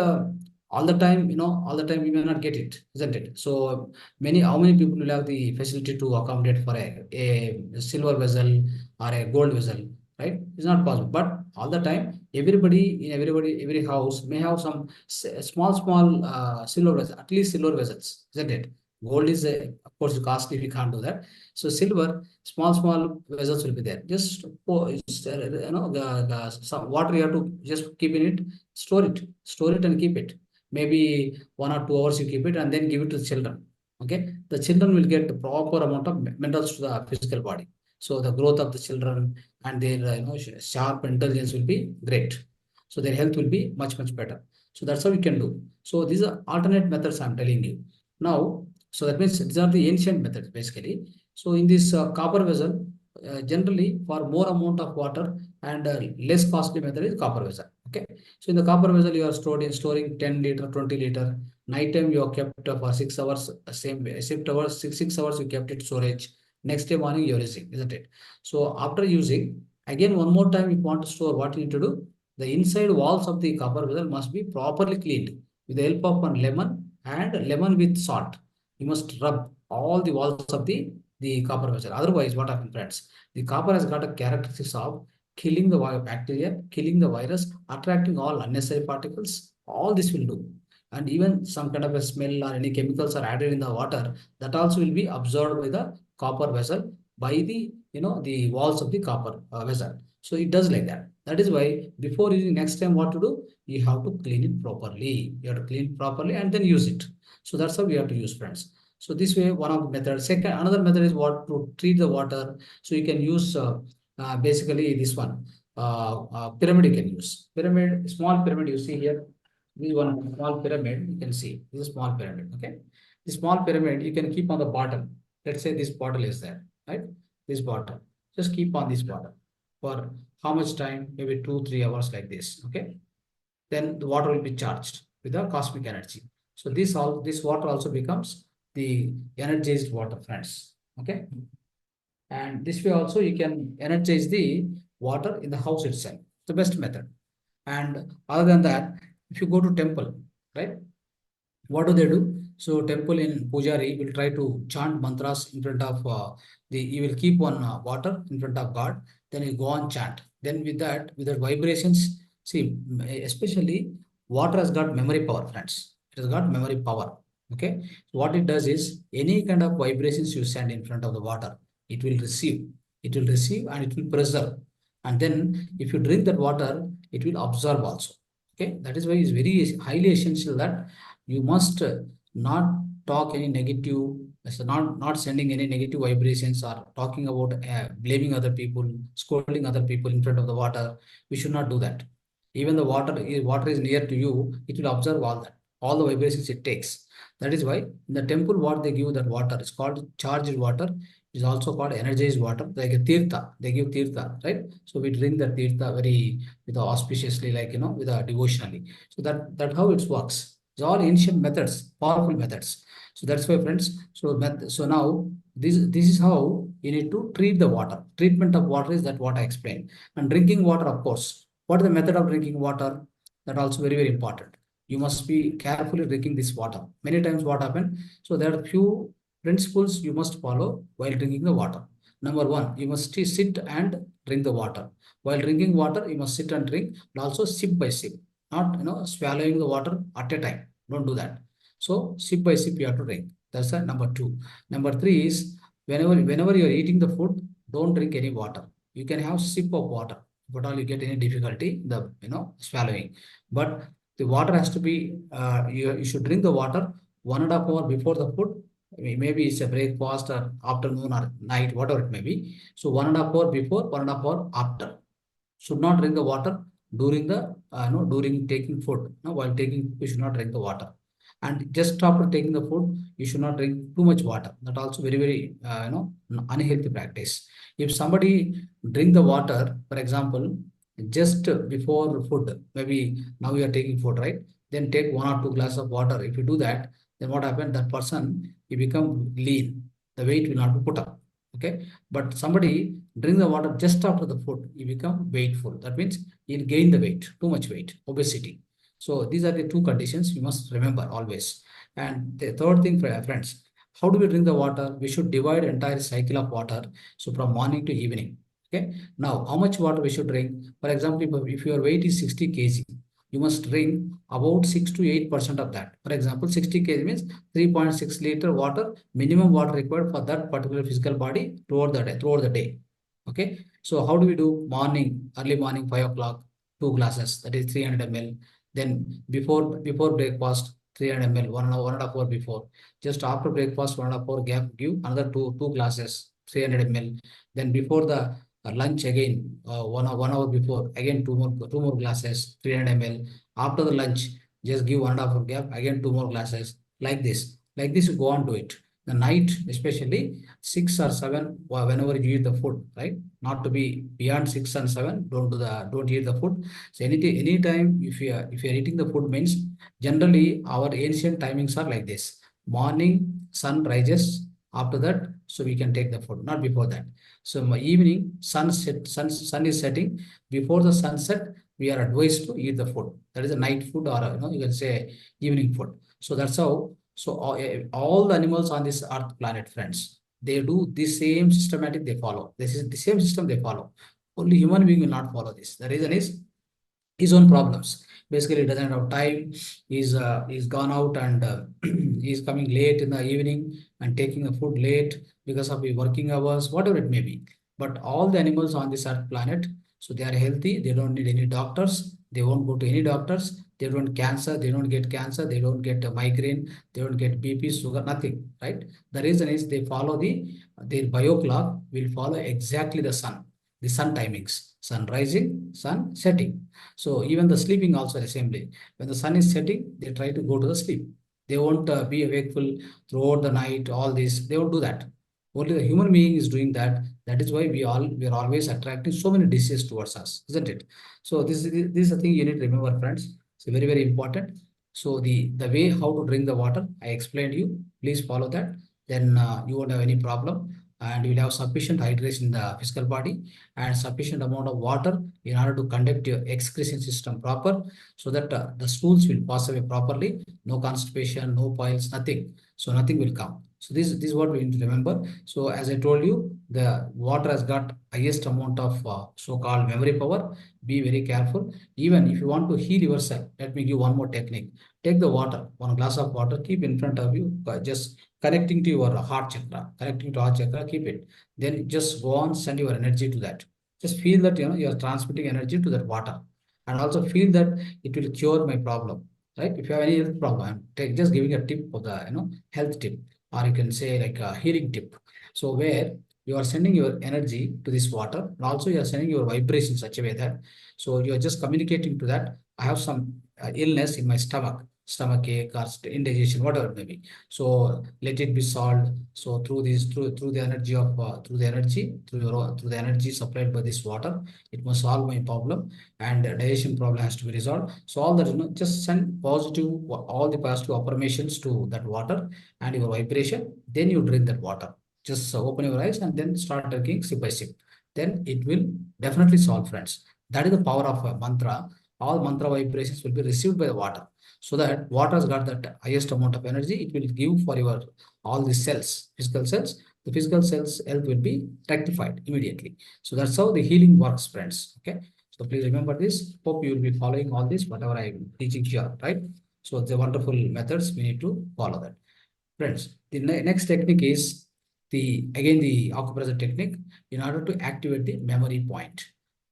S1: all the time, all the time we may not get it, isn't it? So how many people will have the facility to accommodate for a silver vessel or a gold vessel, right? It's not possible. But all the time, every house may have some small silver vessels, at least silver vessels, isn't it? Gold is, of course, costly. We can't do that. So silver, small vessels will be there. Just some water you have to just keep in it, store it and keep it. Maybe 1 or 2 hours you keep it and then give it to the children. Okay, the children will get the proper amount of minerals to the physical body. So the growth of the children and their sharp intelligence will be great. So their health will be much better. So that's how we can do. So these are alternate methods I'm telling you now. So that means these are the ancient methods basically. So in this copper vessel, generally for more amount of water and less costly method is copper vessel. Okay. So in the copper vessel, you are storing 10 liter, 20 liter. Night time you are kept for 6 hours, same way. 6 hours, 6 hours you kept it storage. Next day morning you're using, isn't it? So after using, again one more time, if you want to store, what you need to do? The inside walls of the copper vessel must be properly cleaned with the help of one lemon and lemon with salt. You must rub all the walls of the copper vessel. Otherwise, what happens, friends? The copper has got a characteristics of killing the bacteria, killing the virus, attracting all unnecessary particles. All this will do. And even some kind of a smell or any chemicals are added in the water, that also will be absorbed by the copper vessel by the walls of the copper vessel. So it does like that. That is why before using, next time what to do? You have to clean it properly. You have to clean it properly and then use it. So that's how we have to use, friends. So this way, one of the methods. Second, another method is what to treat the water. So you can use basically this one. Pyramid you can use. Pyramid, small pyramid you see here. This one small pyramid you can see. This is a small pyramid. Okay. The small pyramid you can keep on the bottom. Let's say this bottle is there, right? This bottle. Just keep on this bottle for how much time? Maybe 2-3 hours like this. Okay. Then the water will be charged with the cosmic energy. So this water also becomes the energized water, friends. Okay. And this way also you can energize the water in the house itself. The best method. And other than that, if you go to temple, right? What do they do? So temple in Pujari will try to chant mantras in front of you will keep one water in front of God, then you go on chant. Then with that vibrations, see, especially water has got memory power, friends. It has got memory power. Okay. So what it does is any kind of vibrations you send in front of the water, it will receive. It will receive and it will preserve. And then if you drink that water, it will absorb also. Okay. That is why it's very highly essential that you must not talk any negative, so not sending any negative vibrations or talking about blaming other people, scolding other people in front of the water. We should not do that. Even the water is near to you, it will absorb all the vibrations it takes. That is why in the temple, what they give that water is called charged water. Is also called energized water, like a tirtha. They give tirtha, right? So we drink the tirtha very with auspiciously, like with a devotionally. So that how it works. It's all ancient methods, powerful methods. So that's why, friends. So now this is how you need to treat the water. Treatment of water is that what I explained. And drinking water, of course. What is the method of drinking water? That also very important. You must be carefully drinking this water. Many times what happened? So there are few principles you must follow while drinking the water. Number one, you must sit and drink the water. While drinking water, you must sit and drink, and also sip by sip, not swallowing the water at a time. Don't do that. So sip by sip you have to drink. That's the number two. Number three is whenever you are eating the food, don't drink any water. You can have sip of water, but all you get any difficulty the swallowing. But the water has to be you should drink the water 1.5 hour before the food. Maybe it's a breakfast or afternoon or night, whatever it may be. So 1.5 hour before, 1.5 hour after. Should not drink the water during the during taking food. No, while taking, you should not drink the water. And just after taking the food, you should not drink too much water. That also very, very, unhealthy practice. If somebody drink the water, for example, just before food, maybe now you are taking food, right? Then take 1 or 2 glasses of water. If you do that, then what happens? That person, he become lean. The weight will not be put up. Okay. But somebody drink the water just after the food, he become weightful. That means he'll gain the weight, too much weight, obesity. So these are the two conditions you must remember always. And the third thing, friends, how do we drink the water? We should divide entire cycle of water. So from morning to evening. Okay. Now, how much water we should drink? For example, if your weight is 60 kg, you must drink about 6 to 8% of that. For example, 60 kg means 3.6 liter water, minimum water required for that particular physical body throughout the day. Okay. So how do we do? Morning, early morning, 5 o'clock, 2 glasses, that is 300 ml. Then before breakfast, 300 ml, 1 hour, 1.5 hour before. Just after breakfast, 1.5 hour gap, give another two glasses, 300 ml. Then before the lunch again, 1 hour before, again two more glasses, 300 ml. After the lunch, just give 1.5 hour gap, again two more glasses, like this. Like this, you go on to it. The night, especially 6 or 7, whenever you eat the food, right? Not to be beyond 6 and 7. Don't eat the food. So anytime if you are eating the food means, generally our ancient timings are like this. Morning sun rises, after that, so we can take the food, not before that. So my evening sun is setting. Before the sunset, we are advised to eat the food. That is a night food, or you can say evening food. So that's how. So all the animals on this earth planet, friends, they do the same systematic they follow. This is the same system they follow. Only human being will not follow this. The reason is his own problems. Basically, he doesn't have time. He's gone out, and he's coming late in the evening and taking the food late because of the working hours, whatever it may be. But all the animals on this earth planet, so they are healthy. They don't need any doctors. They won't go to any doctors. They don't cancer. They don't get cancer. They don't get a migraine. They don't get BP, sugar, nothing. Right? The reason is they follow their bio clock will follow exactly the sun timings, sun rising, sun setting. So even the sleeping also the same way. When the sun is setting, they try to go to the sleep. They won't be wakeful throughout the night. All this, they won't do that. Only the human being is doing that. That is why we are always attracting so many diseases towards us, isn't it? So this is the thing you need to remember, friends. So very, very important. So the way how to drink the water, I explained you. Please follow that. Then you won't have any problem, and you will have sufficient hydration in the physical body and sufficient amount of water in order to conduct your excretion system proper, so that the stools will pass away properly. No constipation, no piles, nothing. So nothing will come. So this is what we need to remember. So as I told you, the water has got highest amount of so-called memory power. Be very careful. Even if you want to heal yourself, let me give one more technique. Take the water, 1 glass of water, keep in front of you, just connecting to your heart chakra, keep it. Then just go on, send your energy to that. Just feel that you are transmitting energy to that water, and also feel that it will cure my problem. Right? If you have any health problem, take just giving a tip of the health tip, or you can say like a healing tip. So where you are sending your energy to this water, and also you are sending your vibration in such a way that, so you are just communicating to that. I have some illness in my stomach ache or indigestion, whatever it may be. So let it be solved. So through the energy of through the energy supplied by this water, it must solve my problem, and digestion problem has to be resolved. So all that, just send positive, all the positive affirmations to that water and your vibration. Then you drink that water. Just open your eyes and then start drinking sip by sip. Then it will definitely solve, friends. That is the power of a mantra. All mantra vibrations will be received by the water, so that water has got that highest amount of energy. It will give for your all the cells, physical cells. The physical cells health will be rectified immediately. So that's how the healing works, friends. Okay. So please remember this. Hope you will be following all this, whatever I am teaching here, right? So the wonderful methods, we need to follow that. Friends, the next technique is again the acupressure technique in order to activate the memory point.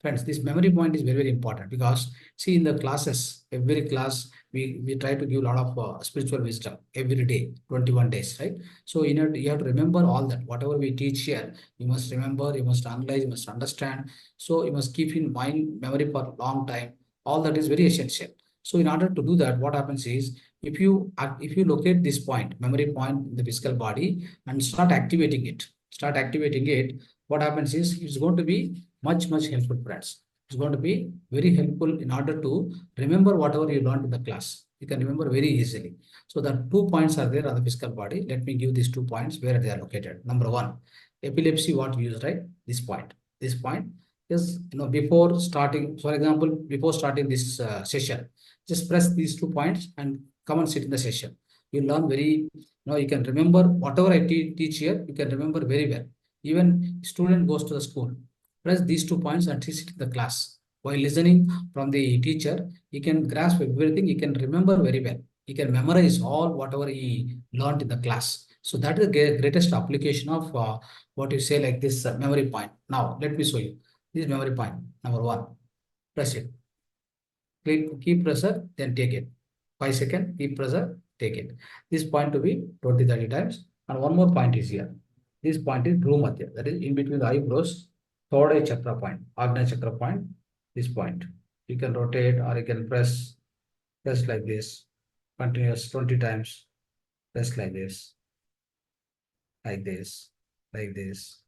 S1: Friends, this memory point is very, very important, because see in the classes, every class we try to give a lot of spiritual wisdom every day, 21 days, right? So you have to remember all that. Whatever we teach here, you must remember, you must analyze, you must understand. So you must keep in mind memory for a long time. All that is very essential. So in order to do that, what happens is if you locate this point, memory point in the physical body, and start activating it, what happens is it's going to be much helpful, friends. It's going to be very helpful in order to remember whatever you learned in the class. You can remember very easily. So the 2 points are there on the physical body. Let me give these 2 points where they are located. Number one, epilepsy, what we use, right? This point. This point is, before starting, for example, before starting this session, just press these 2 points and come and sit in the session. You learn very, you can remember whatever I teach here, you can remember very well. Even student goes to the school, press these 2 points and sit in the class. While listening from the teacher, he can grasp everything, he can remember very well. He can memorize all whatever he learned in the class. So that is the greatest application of what you say like this memory point. Now, let me show you. This memory point, number one, press it. Keep pressure, then take it. 5 seconds, keep pressure, take it. This point to be 20, 30 times. And one more point is here. This point is Dhru Madhya, that is in between the eyebrows, third eye chakra point, Agnihotra point, this point. You can rotate or you can press like this, continuous 20 times, press like this, like this, like this,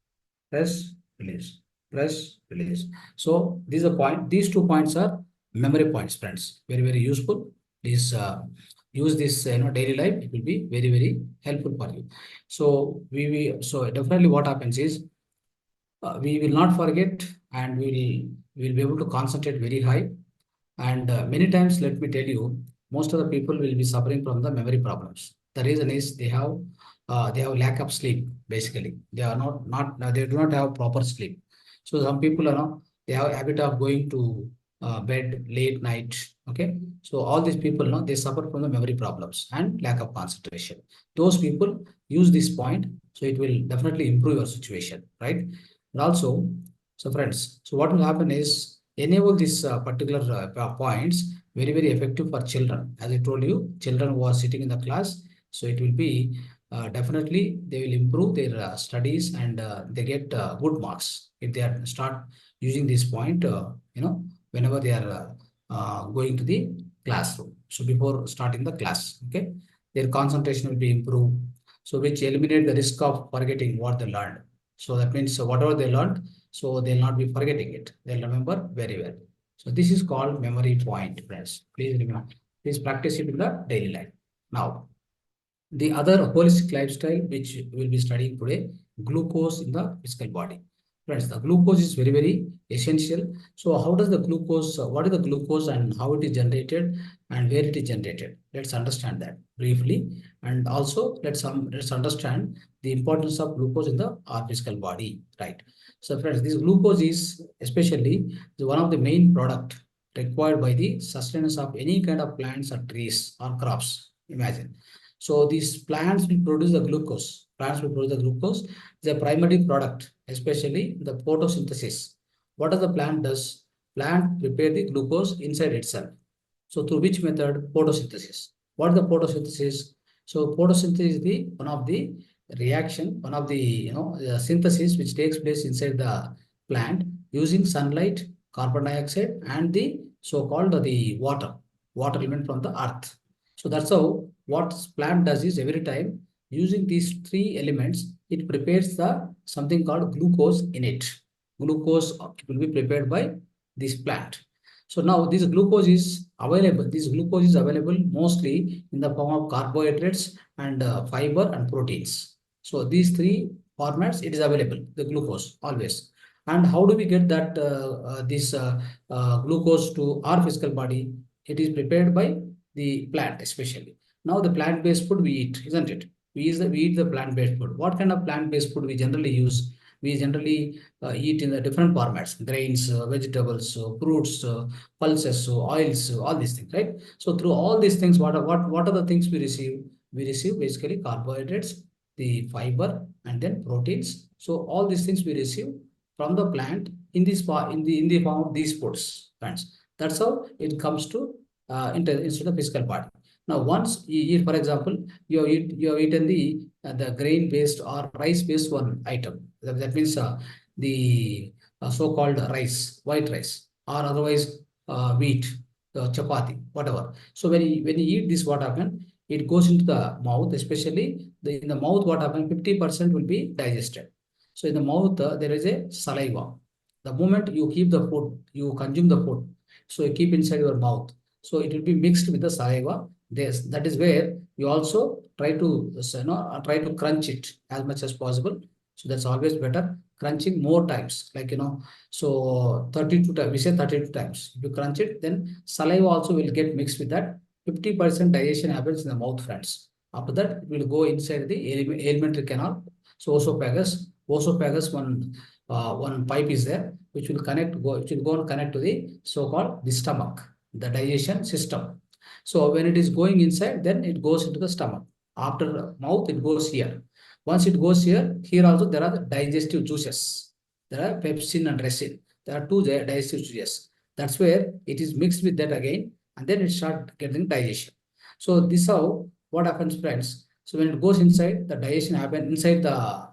S1: press, release, press, release. So these are these 2 points are memory points, friends. Very useful. Please use this daily life. It will be very helpful for you. So so definitely what happens is we will not forget, and we will be able to concentrate very high. And many times, let me tell you, most of the people will be suffering from the memory problems. The reason is they have lack of sleep. Basically, they are not they do not have proper sleep. So some people are not, they have a habit of going to bed late night. Okay, so all these people they suffer from the memory problems and lack of concentration. Those people use this point, so it will definitely improve your situation, right? And also, so friends, so what will happen is enable these particular points very effective for children. As I told you, children who are sitting in the class, so it will be definitely they will improve their studies, and they get good marks if they are start using this point. Whenever they are going to the classroom. So before starting the class, okay, their concentration will be improved. So which eliminate the risk of forgetting what they learned. So that means whatever they learned, so they'll not be forgetting it. They'll remember very well. So this is called memory point, friends. Please remember. Please practice it in the daily life. Now, the other holistic lifestyle which we'll be studying today, glucose in the physical body. Friends, the glucose is very essential. So how does the glucose, what is the glucose and how it is generated and where it is generated? Let's understand that briefly. And also let's understand the importance of glucose in our physical body, right? So friends, this glucose is especially one of the main product required by the sustenance of any kind of plants or trees or crops. Imagine. So these plants will produce the glucose. Plants will produce the glucose. The primary product, especially the photosynthesis. What does the plant does? Plant prepare the glucose inside itself. So through which method? Photosynthesis. What is the photosynthesis? So photosynthesis is the one of the reaction, one of the synthesis which takes place inside the plant using sunlight, carbon dioxide, and the so-called the water element from the earth. So that's how what plant does is every time using these three elements, it prepares the something called glucose in it. Glucose will be prepared by this plant. So now this glucose is available. This glucose is available mostly in the form of carbohydrates and fiber and proteins. So these three formats it is available. The glucose always. And how do we get that this glucose to our physical body? It is prepared by the plant especially. Now the plant-based food we eat, isn't it? We eat the plant-based food. What kind of plant-based food we generally use? We generally eat in the different formats: grains, vegetables, fruits, pulses, oils, all these things, right? So through all these things, what are the things we receive? We receive basically carbohydrates, the fiber, and then proteins. So all these things we receive from the plant in this in the form of these foods, friends. That's how it comes to into the physical body. Now, once you eat, for example, you have eaten the grain based or rice based one item. That means the so-called rice, white rice, or otherwise wheat. chapati, whatever. So when you eat this, what happens? It goes into the mouth, especially in the mouth. What happens? 50% will be digested. So in the mouth, there is a saliva. The moment you keep the food, you consume the food, so you keep inside your mouth. So it will be mixed with the saliva. This that is where you also try to try to crunch it as much as possible. So that's always better. Crunching more times, like so 32 times. We say 32 times. If you crunch it, then saliva also will get mixed with that. 50% digestion happens in the mouth, friends. After that, it will go inside the alimentary canal. So esophagus, one pipe is there, which will which will go and connect to the so-called the stomach, the digestion system. So when it is going inside, then it goes into the stomach. After the mouth, it goes here. Once it goes here also there are the digestive juices. There are pepsin and resin. There are two digestive juices. That's where it is mixed with that again, and then it starts getting digestion. So this how what happens, friends. So when it goes inside, the digestion happens inside the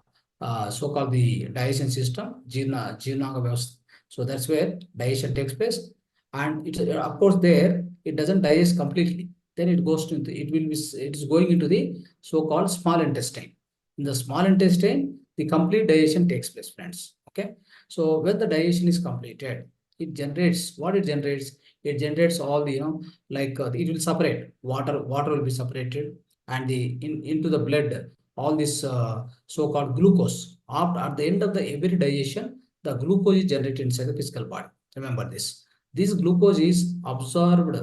S1: so-called the digestion system, Jirnanga Vyavastha. So that's where digestion takes place, and it's of course there it doesn't digest completely. Then it goes to it is going into the so-called small intestine. In the small intestine, the complete digestion takes place, friends. Okay. So when the digestion is completed, it generates what it generates. It generates all the like it will separate water. Water will be separated, and into the blood all this so-called glucose. After at the end of the every digestion, the glucose is generated inside the physical body. Remember this. This glucose is by absorbed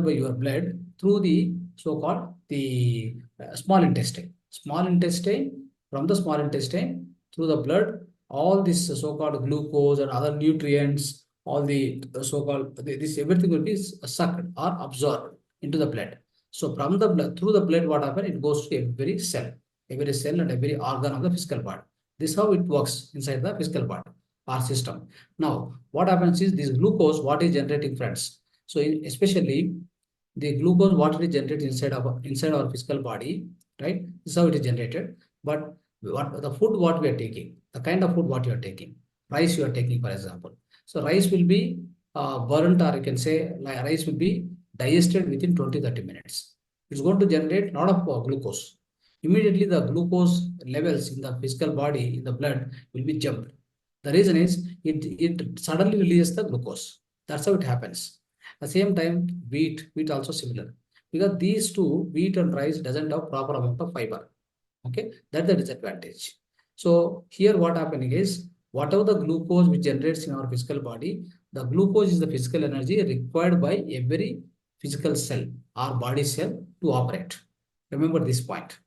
S1: by your blood through the so-called the small intestine. Small intestine, from the small intestine through the blood, all this so-called glucose and other nutrients, all the so-called this everything will be sucked or absorbed into the blood. So from the blood, through the blood, what happens? It goes to every cell and every organ of the physical body. This is how it works inside the physical body, our system. Now, what happens is this glucose, what is generating, friends? So especially the glucose, what it is generated inside our physical body, right? This is how it is generated. But what the food what we are taking, the kind of food what you are taking, rice you are taking, for example. So rice will be burnt, or you can say like rice will be digested within 20-30 minutes. It's going to generate a lot of glucose. Immediately the glucose levels in the physical body, in the blood, will be jumped. The reason is it suddenly releases the glucose. That's how it happens. At the same time, wheat also similar, because these two, wheat and rice, doesn't have proper amount of fiber. Okay, that's the disadvantage. So here what happening is, whatever the glucose which generates in our physical body, the glucose is the physical energy required by every physical cell or body cell to operate. Remember this point.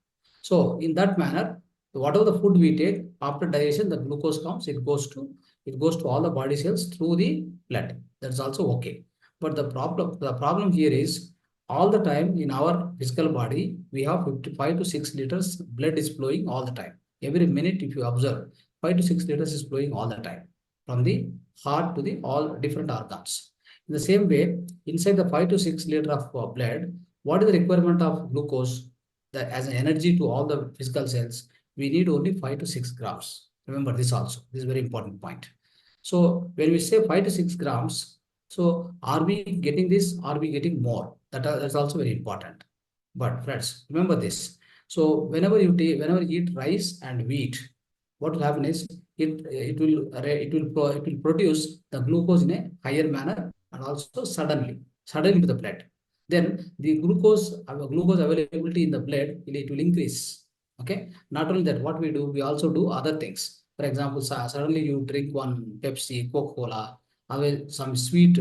S1: So in that manner, whatever the food we take, after digestion, the glucose comes, it goes to all the body cells through the blood. That's also okay. But the problem here is, all the time in our physical body, we have 55 to 6 liters blood is flowing all the time. Every minute, if you observe, 5 to 6 liters is flowing all the time from the heart to the all different organs. In the same way, inside the 5 to 6 liter of blood, what is the requirement of glucose? That as an energy to all the physical cells, we need only 5 to 6 grams. Remember this also. This is a very important point. So when we say 5 to 6 grams, so are we getting this? Are we getting more? That's also very important. But friends, remember this. So whenever you eat rice and wheat, what will happen is it will produce the glucose in a higher manner, and also suddenly to the blood. Then the glucose availability in the blood, it will increase. Okay. Not only that, what we do, we also do other things. For example, suddenly you drink one Pepsi, Coca-Cola, some sweet,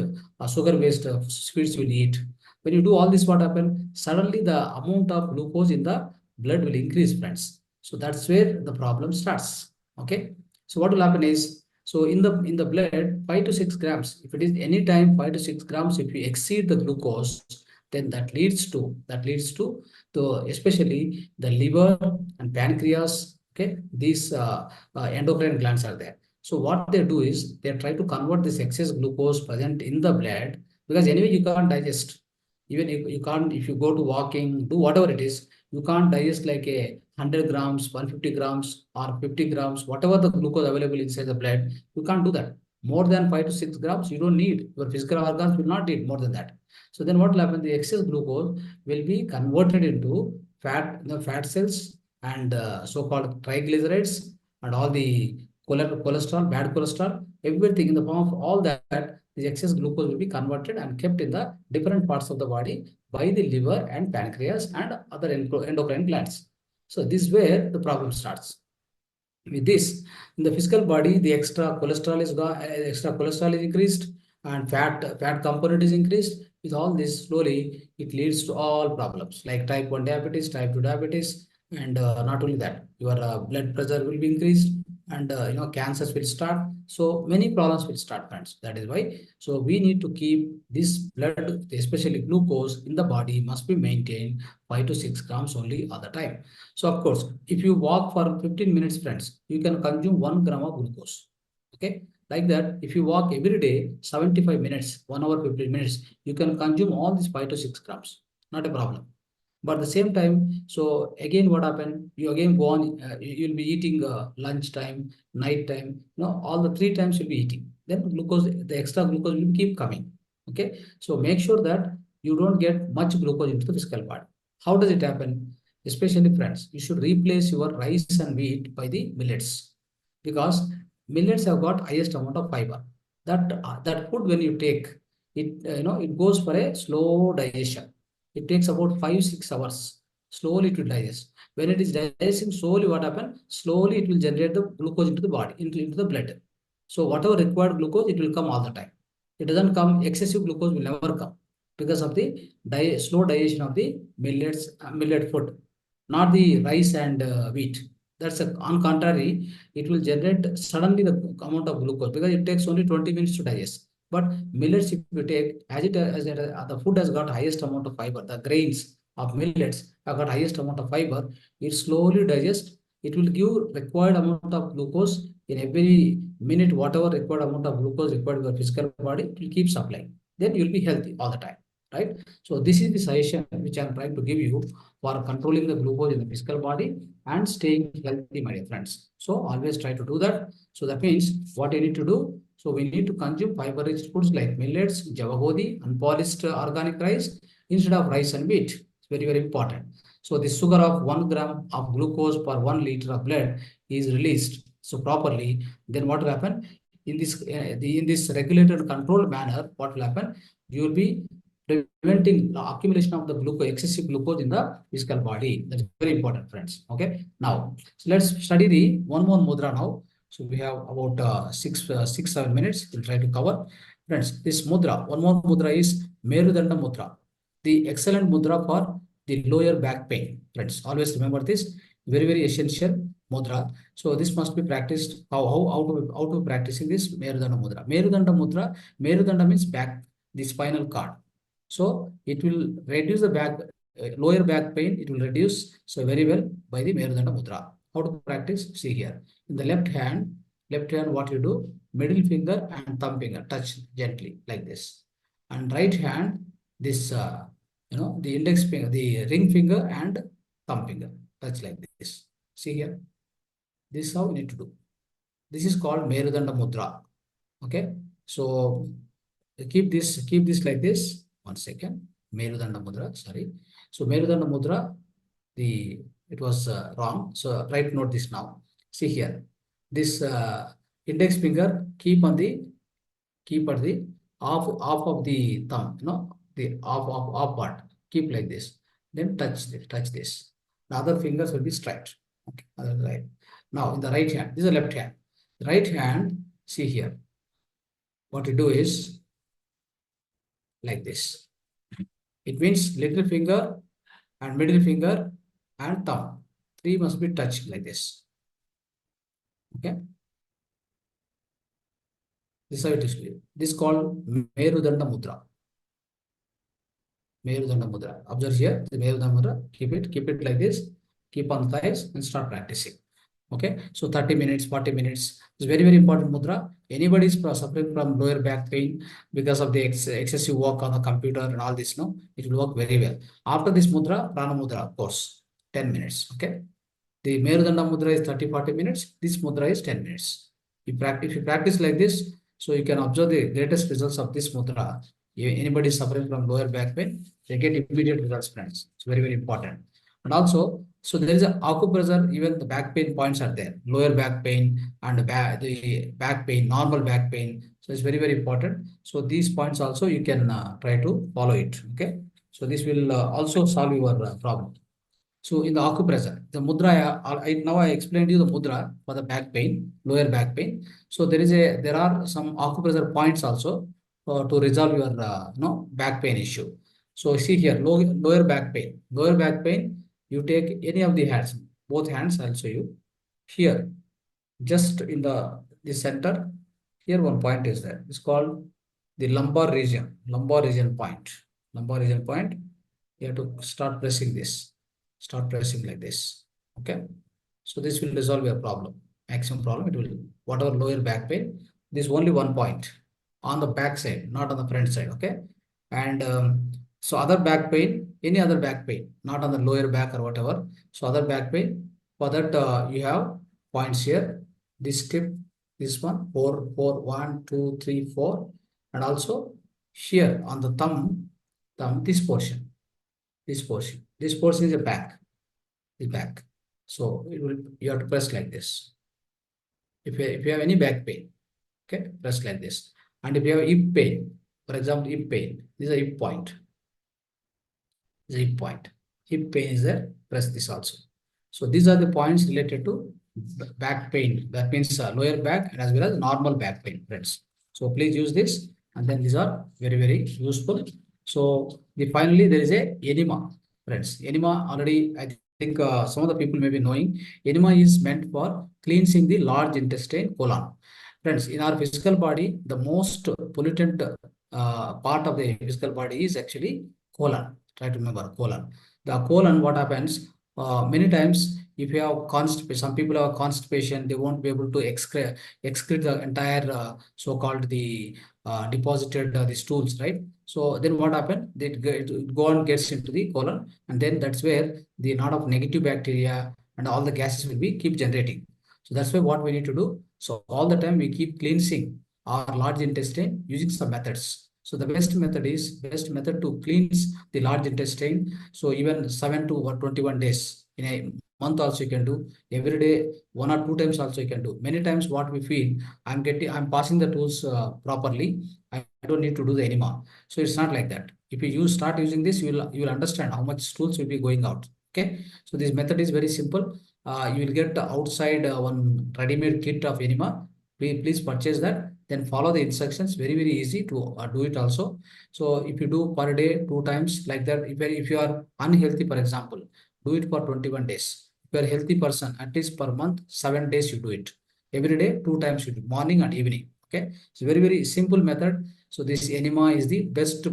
S1: sugar-based sweets you will eat. When you do all this, what happens? Suddenly the amount of glucose in the blood will increase, friends. So that's where the problem starts. Okay. So what will happen is, so in the blood, 5 to 6 grams, if it is any time 5 to 6 grams, if you exceed the glucose, then that leads to the especially the liver and pancreas. Okay. These endocrine glands are there. So what they do is they try to convert this excess glucose present in the blood, because anyway you can't digest. Even you can't, if you go to walking, do whatever it is, you can't digest like a 100 grams, 150 grams, or 50 grams, whatever the glucose available inside the blood, you can't do that. More than 5 to 6 grams, you don't need. Your physical organs will not need more than that. So then what will happen? The excess glucose will be converted into fat, the fat cells and so-called triglycerides and all the cholesterol, bad cholesterol, everything in the form of all that, the excess glucose will be converted and kept in the different parts of the body by the liver and pancreas and other endocrine glands. So this is where the problem starts. With this, in the physical body, the extra cholesterol is increased and fat component is increased. With all this, slowly it leads to all problems like type 1 diabetes, type 2 diabetes, and not only that, your blood pressure will be increased, and cancers will start. So many problems will start, friends. That is why. So we need to keep this blood, especially glucose in the body, must be maintained 5 to 6 grams only all the time. So of course, if you walk for 15 minutes, friends, you can consume 1 gram of glucose. Okay. Like that, if you walk every day, 75 minutes, 1 hour, 15 minutes, you can consume all these 5 to 6 grams. Not a problem. But at the same time, so again, what happened? You again go on, you'll be eating lunch time, night time, all the 3 times you'll be eating. Then glucose, the extra glucose will keep coming. Okay. So make sure that you don't get much glucose into the physical body. How does it happen? Especially friends, you should replace your rice and wheat by the millets, because millets have got highest amount of fiber. That food when you take it, it goes for a slow digestion. It takes about 5 6 hours. Slowly it will digest. When it is digesting slowly, what happens? Slowly it will generate the glucose into the body, into the blood. So whatever required glucose, it will come all the time. It doesn't come, excessive glucose will never come because of the slow digestion of the millet food, not the rice and wheat. On contrary, it will generate suddenly the amount of glucose because it takes only 20 minutes to digest. But millets, if you take, the food has got highest amount of fiber, the grains of millets have got highest amount of fiber, it slowly digests. It will give required amount of glucose in every minute, whatever required amount of glucose required by your physical body, it will keep supplying. Then you'll be healthy all the time, right? So this is the suggestion which I'm trying to give you for controlling the glucose in the physical body and staying healthy, my dear friends. So always try to do that. So that means what you need to do. So we need to consume fiber-rich foods like millets, javagodi, unpolished organic rice instead of rice and wheat. It's very, very important. So the sugar of 1 gram of glucose per 1 liter of blood is released so properly. Then what will happen? In this regulated controlled manner, what will happen? You will be preventing the accumulation of the glucose, excessive glucose in the physical body. That's very important, friends. Okay. Now, so let's study the one more mudra now. So we have about 7 minutes. We'll try to cover. Friends, this mudra, one more mudra is Merudanda mudra, the excellent mudra for the lower back pain. Friends, always remember this. Very, very essential mudra. So this must be practiced. How to practicing this Merudanda mudra? Merudanda mudra. Merudanda means back, the spinal cord. So it will reduce the lower back pain. It will reduce so very well by the Merudanda mudra. How to practice? See here. In the left hand, what you do? Middle finger and thumb finger touch gently like this. And right hand, this the index finger, the ring finger and thumb finger touch like this. See here. This is how we need to do. This is called Merudanda mudra. Okay. So keep this like this. 1 second. Merudanda mudra. Sorry. So Merudanda mudra. It was wrong. So write note this now. See here. This index finger keep at the off of the thumb. The off part. Keep like this. Then touch this. The other fingers will be straight. Okay. Other right. Now in the right hand. This is the left hand. The right hand. See here. What you do is like this. It means little finger and middle finger and thumb. 3 must be touched like this. Okay. This is how it is. This is called Merudanda mudra. Merudanda mudra. Observe here. The Merudanda mudra. Keep it like this. Keep on thighs and start practicing. Okay. So 30 minutes, 40 minutes. It's very, very important mudra. Anybody is suffering from lower back pain because of the excessive work on the computer and all this, it will work very well. After this mudra, prana mudra, of course, 10 minutes. Okay. The Merudanda mudra is 30-40 minutes. This mudra is 10 minutes. If you practice like this, So you can observe the greatest results of this mudra. Anybody suffering from lower back pain, they get immediate results, friends. It's very, very important. And also, so there is a acupressure, even the back pain points are there. Lower back pain and the back pain, normal back pain. So it's very, very important. So these points also you can try to follow it. Okay. So this will also solve your problem. So in the acupressure, the mudra, now I explained you the mudra for the back pain, lower back pain. So there are some acupressure points also to resolve your back pain issue. So see here, lower back pain. Lower back pain, you take any of the hands, both hands I'll show you. Here, just in the center, here one point is there. It's called the lumbar region point. Lumbar region point. You have to start pressing this. Start pressing like this. Okay. So this will resolve your problem. Maximum problem. It will, whatever lower back pain, this is only one point on the back side, not on the front side. Okay. And so other back pain, any other back pain, not on the lower back or whatever. So other back pain, for that you have points here. This tip, this one, 1, 2, 3, 4. And also here on the thumb, this portion, this portion is a back, the back. So you have to press like this. If you have any back pain, okay, press like this. And if you have hip pain, for example, hip pain, this is a hip point. This is a hip point. Hip pain is there, press this also. So these are the points related to back pain. That means lower back and as well as normal back pain, friends. So please use this, and then these are very, very useful. So finally there is a enema, friends. Enema already, I think some of the people may be knowing. Enema is meant for cleansing the large intestine, colon. Friends, in our physical body, the most pollutant part of the physical body is actually colon. Try to remember colon. The colon, what happens? Many times, if you have constipation, some people have constipation, they won't be able to excrete the entire so-called the deposited the stools, right? So then what happened? It go on gets into the colon, and then that's where the lot of negative bacteria and all the gases will be keep generating. So that's why what we need to do. So all the time we keep cleansing our large intestine using some methods. So the best method to cleanse the large intestine. So even 7 to 21 days in a month also you can do. Every day 1 or 2 times also you can do. Many times what we feel, I'm passing the tools properly. I don't need to do the enema. So it's not like that. If you start using this, you will understand how much stools will be going out. Okay. So this method is very simple. You will get outside one ready-made kit of enema. Please purchase that. Then follow the instructions. Very, very easy to do it also. So if you do per day 2 times like that, if you are unhealthy, for example, do it for 21 days. If you are a healthy person, at least per month, 7 days you do it. Every day, 2 times you do, morning and evening. Okay. It's very, very simple method. So this enema is the best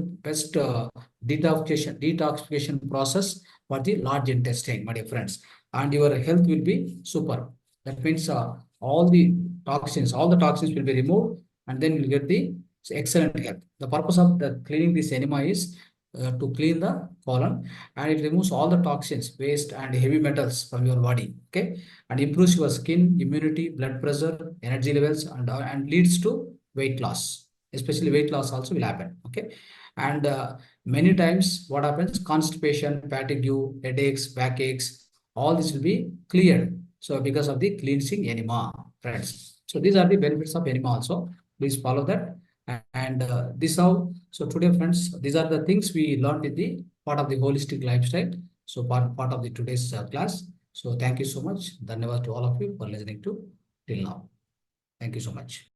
S1: detoxification process for the large intestine, my dear friends. And your health will be super. That means all the toxins will be removed, and then you'll get the excellent health. The purpose of the cleaning this enema is to clean the colon, and it removes all the toxins, waste, and heavy metals from your body. Okay, and improves your skin, immunity, blood pressure, energy levels, and leads to weight loss. Especially weight loss also will happen. Okay, and many times what happens? Constipation, fatigue, headaches, backaches, all this will be cleared. So because of the cleansing enema, friends. So these are the benefits of enema also. Please follow that. And this how, so today, friends, these are the things we learned in the part of the holistic lifestyle. So part of the today's class. So thank you so much. Dhanyavad to all of you for listening to till now. Thank you so much.